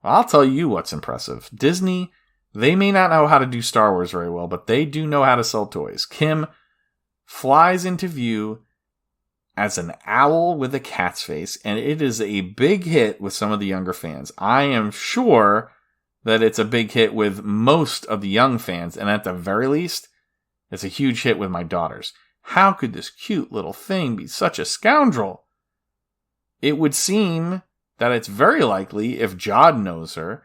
Well, I'll tell you what's impressive. Disney, they may not know how to do Star Wars very well, but they do know how to sell toys. Kh'ymm flies into view as an owl with a cat's face, and it is a big hit with some of the younger fans. I am sure that it's a big hit with most of the young fans, and at the very least, it's a huge hit with my daughters. How could this cute little thing be such a scoundrel? It would seem that it's very likely if Jod knows her,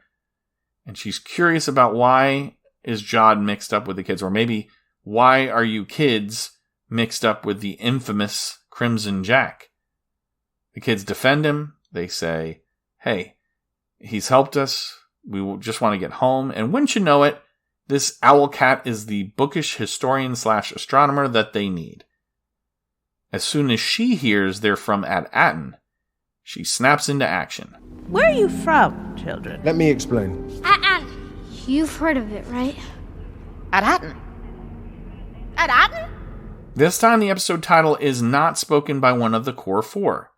and she's curious about why is Jod mixed up with the kids, or maybe why are you kids mixed up with the infamous Crimson Jack? The kids defend him. They say, "Hey, he's helped us. We just want to get home." And wouldn't you know it, this owlcat is the bookish historian / astronomer that they need. As soon as she hears they're from At-Attin, she snaps into action. Where are you from, children? Let me explain. At-Attin. You've heard of it, right? At-Attin. At-Attin? This time the episode title is not spoken by one of the core four.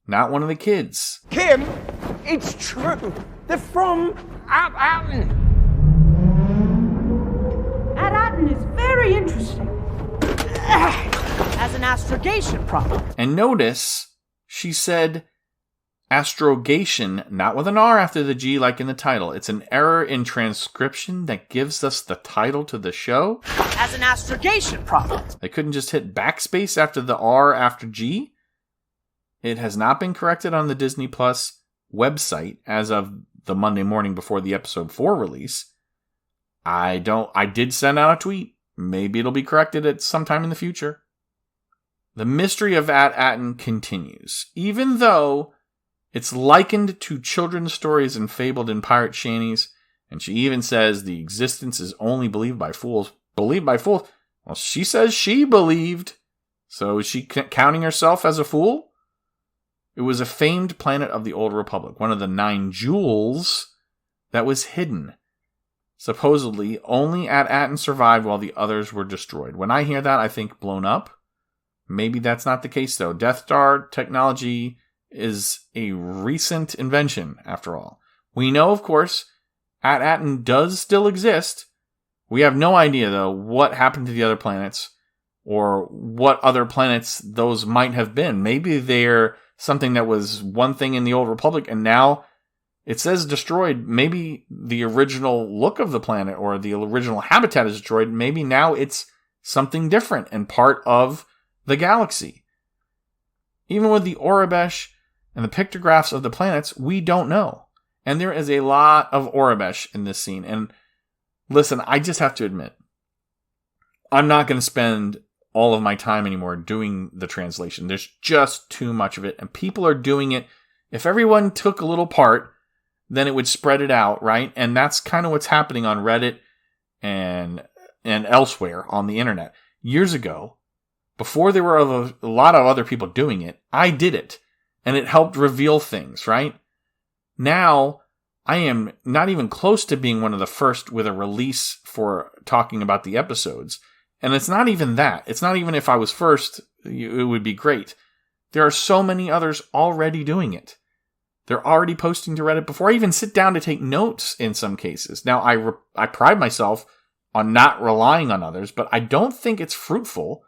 Not one of the kids. Kh'ymm, it's true. They're from At-Attin. At-Attin is very interesting. As an astrogation problem. And notice, she said astrogation, not with an R after the G like in the title. It's an error in transcription that gives us the title to the show. As an astrogation problem. They couldn't just hit backspace after the R after G. It has not been corrected on the Disney Plus website as of the Monday morning before the episode 4 release. I did send out a tweet. Maybe it'll be corrected at some time in the future. The mystery of At-Attin continues, even though it's likened to children's stories and fabled in pirate shanties, and she even says the existence is only believed by fools. Believed by fools? Well, she says she believed. So is she counting herself as a fool? It was a famed planet of the Old Republic, one of the 9 jewels that was hidden. Supposedly, only At-Attin survived while the others were destroyed. When I hear that, I think blown up. Maybe that's not the case, though. Death Star technology is a recent invention, after all. We know, of course, At-Attin does still exist. We have no idea, though, what happened to the other planets, or what other planets those might have been. Maybe they're something that was one thing in the Old Republic, and now it says destroyed. Maybe the original look of the planet, or the original habitat is destroyed. Maybe now it's something different and part of the galaxy. Even with the Aurebesh and the pictographs of the planets, we don't know. And there is a lot of Aurebesh in this scene. And listen, I just have to admit, I'm not going to spend all of my time anymore doing the translation. There's just too much of it. And people are doing it. If everyone took a little part, then it would spread it out, right? And that's kind of what's happening on Reddit and elsewhere on the internet. Years ago, before there were a lot of other people doing it, I did it. And it helped reveal things, right? Now, I am not even close to being one of the first with a release for talking about the episodes. And it's not even that. It's not even if I was first, it would be great. There are so many others already doing it. They're already posting to Reddit before I even sit down to take notes in some cases. Now, I pride myself on not relying on others, but I don't think it's fruitful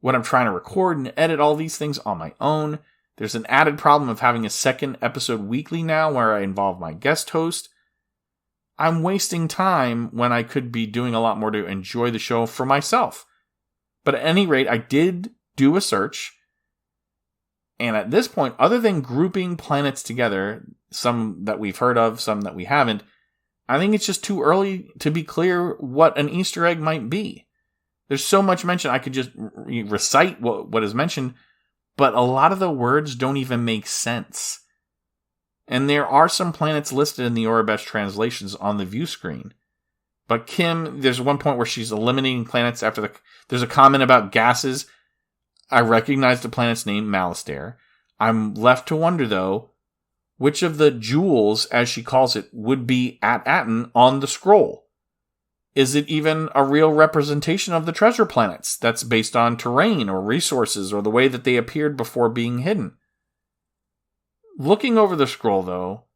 when I'm trying to record and edit all these things on my own. There's an added problem of having a second episode weekly now where I involve my guest host. I'm wasting time when I could be doing a lot more to enjoy the show for myself. But at any rate, I did do a search. And at this point, other than grouping planets together, some that we've heard of, some that we haven't, I think it's just too early to be clear what an Easter egg might be. There's so much mentioned. I could just recite what is mentioned, but a lot of the words don't even make sense. And there are some planets listed in the Aurebesh translations on the view screen. But Kh'ymm, there's one point where she's eliminating planets after there's a comment about gases. I recognize the planet's name, Malastare. I'm left to wonder, though, which of the jewels, as she calls it, would be At-Attin on the scroll? Is it even a real representation of the treasure planets that's based on terrain or resources or the way that they appeared before being hidden? Looking over the scroll, though,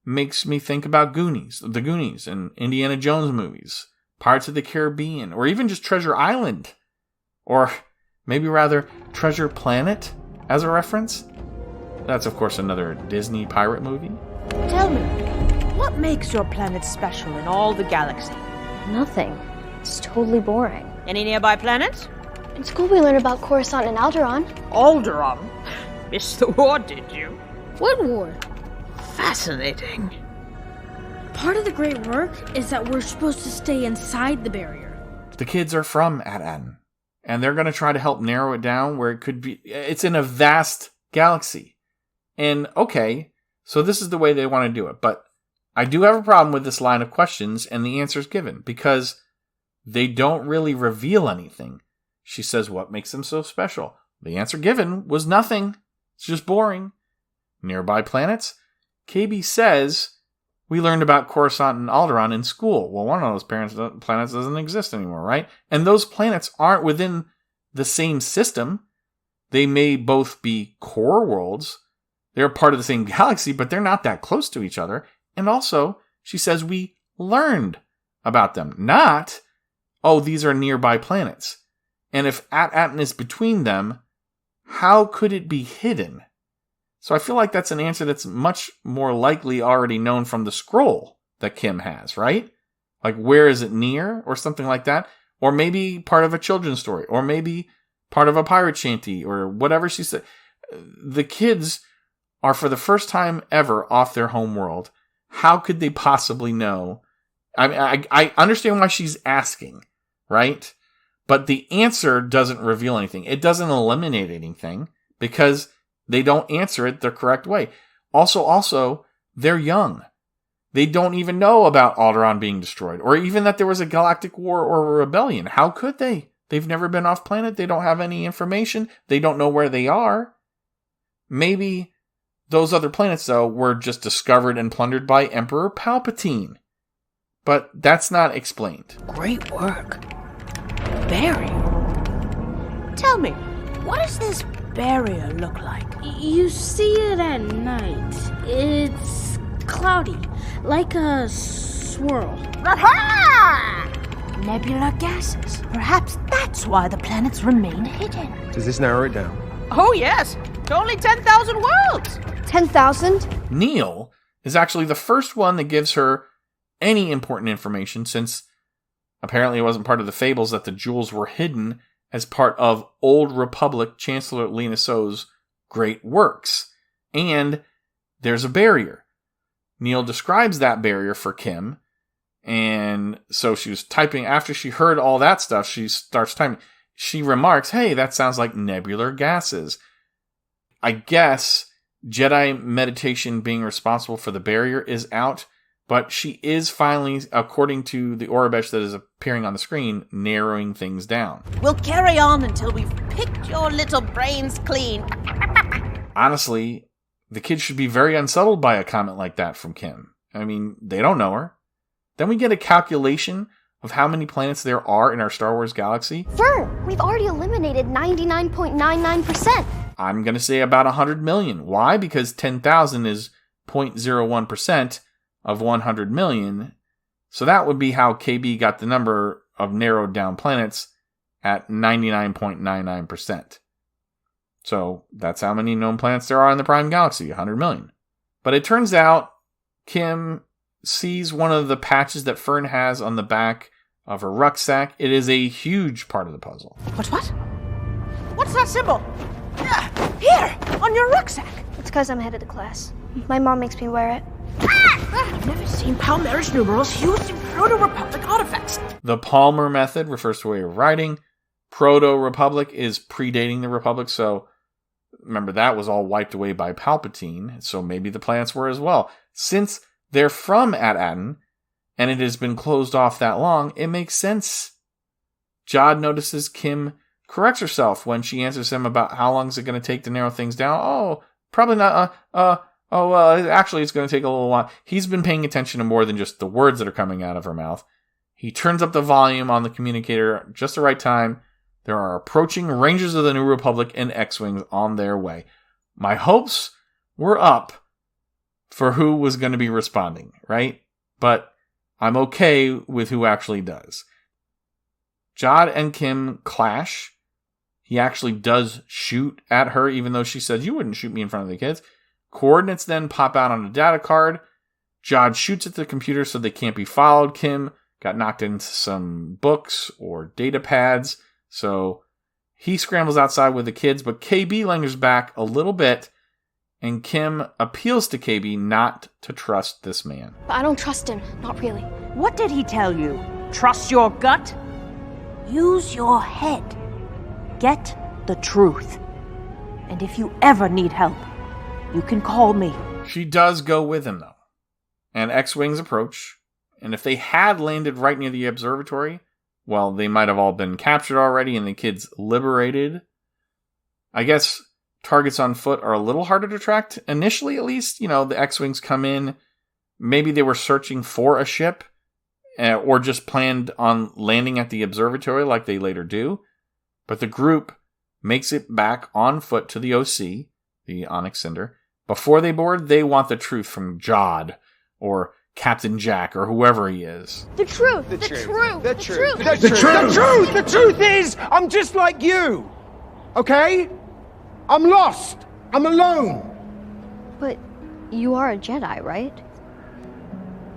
makes me think about the Goonies and Indiana Jones movies, Pirates of the Caribbean, or even just Treasure Island. Or maybe rather Treasure Planet as a reference. That's, of course, another Disney pirate movie. Tell me, what makes your planet special in all the galaxy? Nothing. It's totally boring. Any nearby planets? In school we learned about Coruscant and Alderaan. Alderaan? Missed the war, did you? What war? Fascinating. Part of the great work is that we're supposed to stay inside the barrier. The kids are from At-Attin, and they're going to try to help narrow it down where it could be. It's in a vast galaxy. And okay, so this is the way they want to do it. But I do have a problem with this line of questions and the answers given, because they don't really reveal anything. She says, what makes them so special? The answer given was nothing. It's just boring. Nearby planets? KB says, we learned about Coruscant and Alderaan in school. Well, one of those planets doesn't exist anymore, right? And those planets aren't within the same system. They may both be core worlds. They're part of the same galaxy, but they're not that close to each other. And also, she says we learned about them. Not, oh, these are nearby planets. And if At-Attin is between them, how could it be hidden? So I feel like that's an answer that's much more likely already known from the scroll that Kh'ymm has, right? Like, where is it near? Or something like that. Or maybe part of a children's story. Or maybe part of a pirate shanty. Or whatever she said. The kids are, for the first time ever, off their home world. How could they possibly know? I mean, I understand why she's asking, right? But the answer doesn't reveal anything. It doesn't eliminate anything because they don't answer it the correct way. Also, they're young. They don't even know about Alderaan being destroyed or even that there was a galactic war or a rebellion. How could they? They've never been off planet. They don't have any information. They don't know where they are. Maybe those other planets, though, were just discovered and plundered by Emperor Palpatine. But that's not explained. Great work. Barrier. Tell me, what does this barrier look like? You see it at night. It's cloudy, like a swirl. Aha! Nebular gases. Perhaps that's why the planets remain hidden. Does this narrow it down? Oh, yes. Only 10,000 worlds. 10,000? Neel is actually the first one that gives her any important information, since apparently it wasn't part of the fables that the jewels were hidden as part of Old Republic Chancellor Lina So's great works. And there's a barrier. Neel describes that barrier for Kh'ymm, and so she was typing. After she heard all that stuff, she starts typing. She remarks, hey, that sounds like nebular gases. I guess Jedi meditation being responsible for the barrier is out, but she is finally, according to the Aurebesh that is appearing on the screen, narrowing things down. We'll carry on until we've picked your little brains clean. Honestly, the kids should be very unsettled by a comment like that from Kh'ymm. I mean, they don't know her. Then we get a calculation of how many planets there are in our Star Wars galaxy. Fern, we've already eliminated 99.99%. I'm going to say about 100 million. Why? Because 10,000 is 0.01% of 100 million. So that would be how KB got the number of narrowed down planets at 99.99%. So that's how many known planets there are in the Prime Galaxy, 100 million. But it turns out Kh'ymm sees one of the patches that Fern has on the back of her rucksack. It is a huge part of the puzzle. What? What's that symbol? Here, on your rucksack. It's because I'm headed to class. My mom makes me wear it. I've never seen Palmerish numerals used in Proto-Republic artifacts. The Palmer method refers to a way of writing. Proto-Republic is predating the Republic, so remember that was all wiped away by Palpatine, so maybe the planets were as well. Since they're from At-Attin, and it has been closed off that long, it makes sense. Jod notices Kh'ymm corrects herself when she answers him about how long is it going to take to narrow things down. Oh, probably not. Actually, it's going to take a little while. He's been paying attention to more than just the words that are coming out of her mouth. He turns up the volume on the communicator just the right time. There are approaching Rangers of the New Republic and X-Wings on their way. My hopes were up for who was going to be responding, right? But I'm okay with who actually does. Jod and Kh'ymm clash. He actually does shoot at her, even though she says, you wouldn't shoot me in front of the kids. Coordinates then pop out on a data card. Jod shoots at the computer so they can't be followed. Kh'ymm got knocked into some books or data pads. So he scrambles outside with the kids, but KB lingers back a little bit, and Kh'ymm appeals to KB not to trust this man. But I don't trust him. Not really. What did he tell you? Trust your gut? Use your head. Get the truth. And if you ever need help, you can call me. She does go with him, though. And X-Wings approach. And if they had landed right near the observatory, well, they might have all been captured already and the kids liberated. I guess targets on foot are a little harder to track. Initially, at least, the X-Wings come in. Maybe they were searching for a ship or just planned on landing at the observatory like they later do. But the group makes it back on foot to the OC, the Onyx Cinder. Before they board, they want the truth from Jod or Captain Jack or whoever he is. The truth! The truth is, I'm just like you! Okay? I'm lost! I'm alone! But you are a Jedi, right?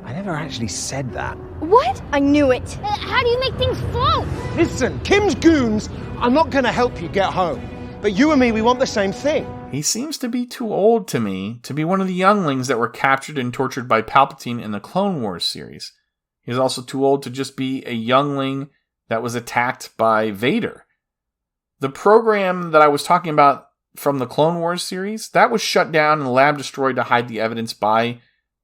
I never actually said that. What? I knew it. How do you make things float? Listen, Kim's goons are not going to help you get home. But you and me, we want the same thing. He seems to be too old to me to be one of the younglings that were captured and tortured by Palpatine in the Clone Wars series. He's also too old to just be a youngling that was attacked by Vader. The program that I was talking about from the Clone Wars series, that was shut down and the lab destroyed to hide the evidence by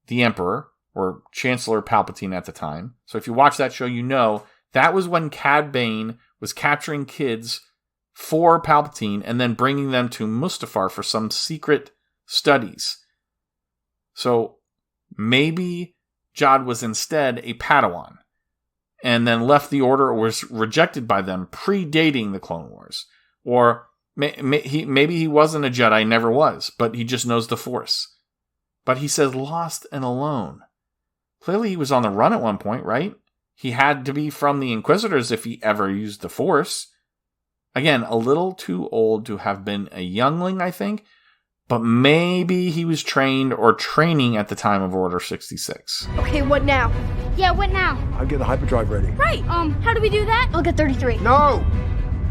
the Emperor, or Chancellor Palpatine at the time. So if you watch that show, you know that was when Cad Bane was capturing kids for Palpatine and then bringing them to Mustafar for some secret studies. So maybe Jod was instead a Padawan and then left the Order or was rejected by them, predating the Clone Wars. Or maybe he wasn't a Jedi, never was, but he just knows the Force. But he says lost and alone. Clearly he was on the run at one point, right? He had to be from the Inquisitors if he ever used the Force. Again, a little too old to have been a youngling, I think. But maybe he was trained or training at the time of Order 66. Okay, what now? Yeah, what now? I'll get the hyperdrive ready. Right, how do we do that? I'll get 33. No!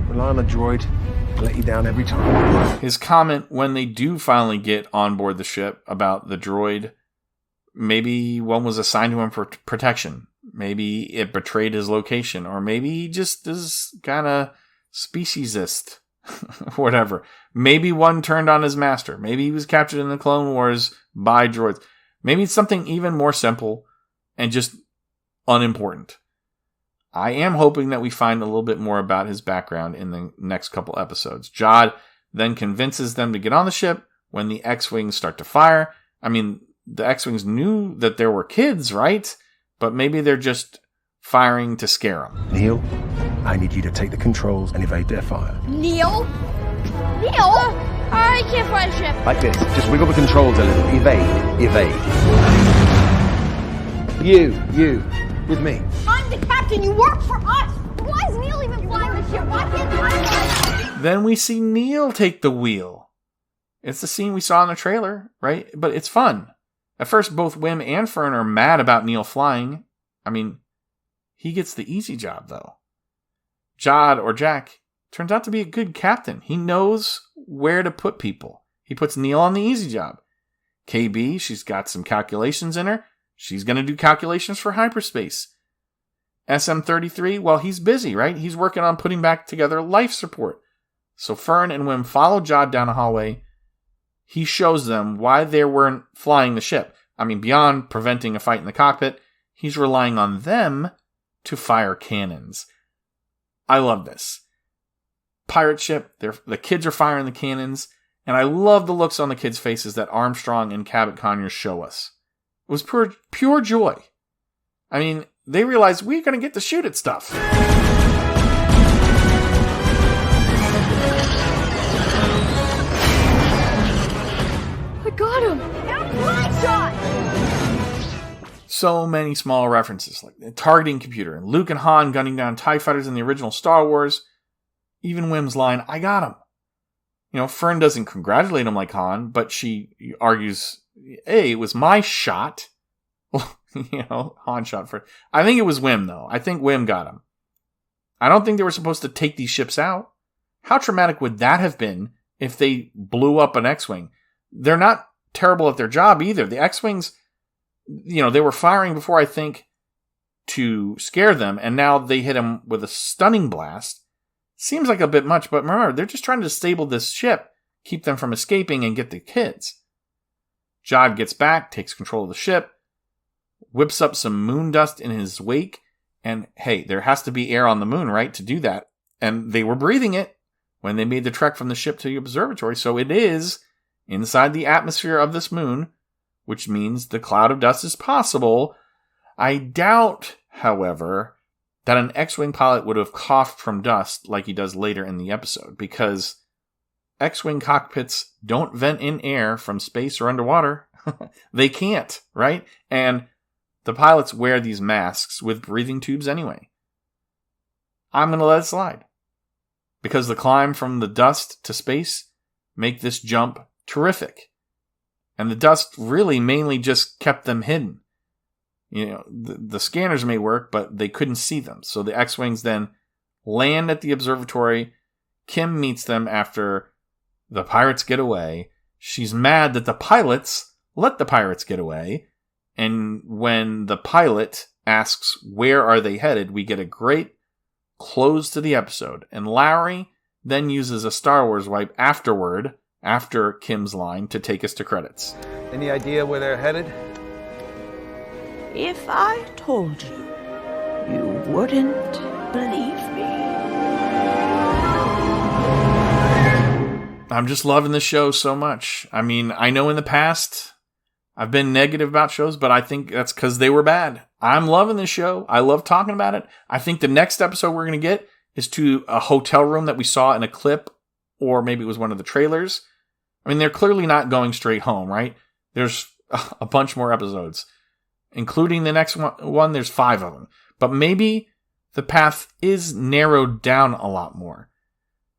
Rely on the droid. I'll let you down every time. His comment when they do finally get on board the ship about the droid, maybe one was assigned to him for protection. Maybe it betrayed his location. Or maybe he just is kind of speciesist. Whatever. Maybe one turned on his master. Maybe he was captured in the Clone Wars by droids. Maybe it's something even more simple and just unimportant. I am hoping that we find a little bit more about his background in the next couple episodes. Jod then convinces them to get on the ship when the X-Wings start to fire. I mean, the X-Wings knew that there were kids, right? But maybe they're just firing to scare them. Neel, I need you to take the controls and evade their fire. Neel? Neel? I can't fly a ship. Like this. Just wiggle the controls a little. Evade. You. With me. I'm the captain. You work for us. Why is Neel even flying the ship? Why can't I fly? Then we see Neel take the wheel. It's the scene we saw in the trailer, right? But it's fun. At first, both Wim and Fern are mad about Neel flying. I mean, he gets the easy job, though. Jod, or Jack, turns out to be a good captain. He knows where to put people. He puts Neel on the easy job. KB, she's got some calculations in her. She's going to do calculations for hyperspace. SM-33, well, he's busy, right? He's working on putting back together life support. So Fern and Kh'ymm follow Jod down a hallway. He shows them why they weren't flying the ship. I mean, beyond preventing a fight in the cockpit, he's relying on them to fire cannons. I love this. Pirate ship, the kids are firing the cannons, and I love the looks on the kids' faces that Armstrong and Cabot Conyers show us. It was pure joy. I mean, they realized we're going to get to shoot at stuff. I got him! That's my shot! So many small references, like the targeting computer, and Luke and Han gunning down TIE fighters in the original Star Wars. Even Kh'ymm's line, I got him. You know, Fern doesn't congratulate him like Han, but she argues, hey, it was my shot. You know, Han shot first. I think it was Kh'ymm, though. I think Kh'ymm got him. I don't think they were supposed to take these ships out. How traumatic would that have been if they blew up an X-Wing? They're not terrible at their job either. The X-Wings, you know, they were firing before, I think, to scare them, and now they hit them with a stunning blast. Seems like a bit much, but remember, they're just trying to disable this ship, keep them from escaping, and get the kids. Jod gets back, takes control of the ship, whips up some moon dust in his wake, and hey, there has to be air on the moon, right, to do that. And they were breathing it when they made the trek from the ship to the observatory, so it is inside the atmosphere of this moon, which means the cloud of dust is possible. I doubt, however, that an X-Wing pilot would have coughed from dust like he does later in the episode, because X-Wing cockpits don't vent in air from space or underwater. They can't, right? And the pilots wear these masks with breathing tubes anyway. I'm going to let it slide, because the climb from the dust to space make this jump terrific. And the dust really mainly just kept them hidden. You know, the scanners may work, but they couldn't see them. So the X-Wings then land at the observatory. Kh'ymm meets them after the pirates get away. She's mad that the pilots let the pirates get away. And when the pilot asks, where are they headed, we get a great close to the episode. And Larry then uses a Star Wars wipe afterward, after Kh'ymm's line, to take us to credits. Any idea where they're headed? If I told you, you wouldn't believe me. I'm just loving the show so much. I mean, I know in the past I've been negative about shows, but I think that's because they were bad. I'm loving this show. I love talking about it. I think the next episode we're going to get is to a hotel room that we saw in a clip, or maybe it was one of the trailers. I mean, they're clearly not going straight home, right? There's a bunch more episodes, including the next one. There's 5 of them. But maybe the path is narrowed down a lot more.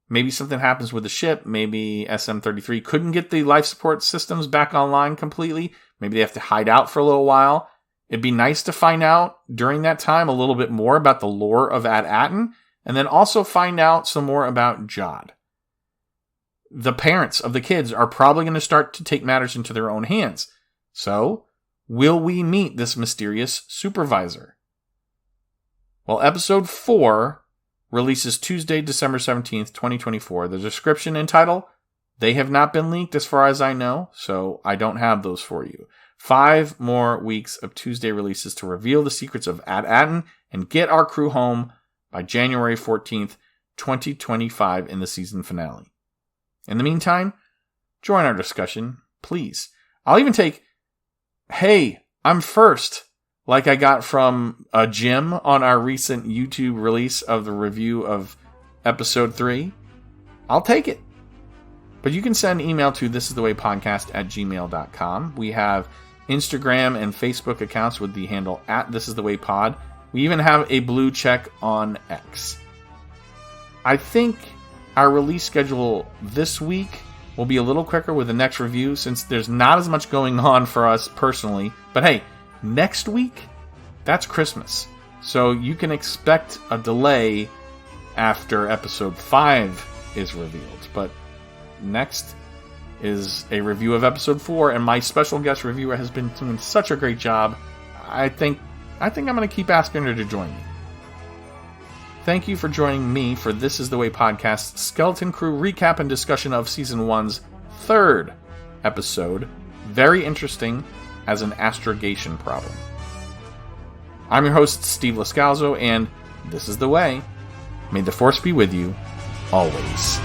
Maybe something happens with the ship. Maybe SM-33 couldn't get the life support systems back online completely. Maybe they have to hide out for a little while. It'd be nice to find out during that time a little bit more about the lore of At-Attin, and then also find out some more about Jod. The parents of the kids are probably going to start to take matters into their own hands. So, will we meet this mysterious supervisor? Well, episode 4 releases Tuesday, December 17th, 2024. The description and title, they have not been leaked as far as I know, so I don't have those for you. 5 more weeks of Tuesday releases to reveal the secrets of At-Attin and get our crew home by January 14th, 2025 in the season finale. In the meantime, join our discussion, please. I'll even take, hey, I'm first, like I got from Jim on our recent YouTube release of the review of episode 3. I'll take it. But you can send email to thisisthewaypodcast@gmail.com. We have Instagram and Facebook accounts with the handle @thisisthewaypod. We even have a blue check on X. I think our release schedule this week will be a little quicker with the next review, since there's not as much going on for us personally. But hey, next week, that's Christmas. So you can expect a delay after episode 5 is revealed. But next is a review of episode 4, and my special guest reviewer has been doing such a great job. I think I'm going to keep asking her to join me. Thank you for joining me for This Is the Way podcast's Skeleton Crew recap and discussion of Season 1's third episode, Very Interesting as an Astrogation Problem. I'm your host, Steve Lascalzo, and This Is the Way. May the Force be with you, always.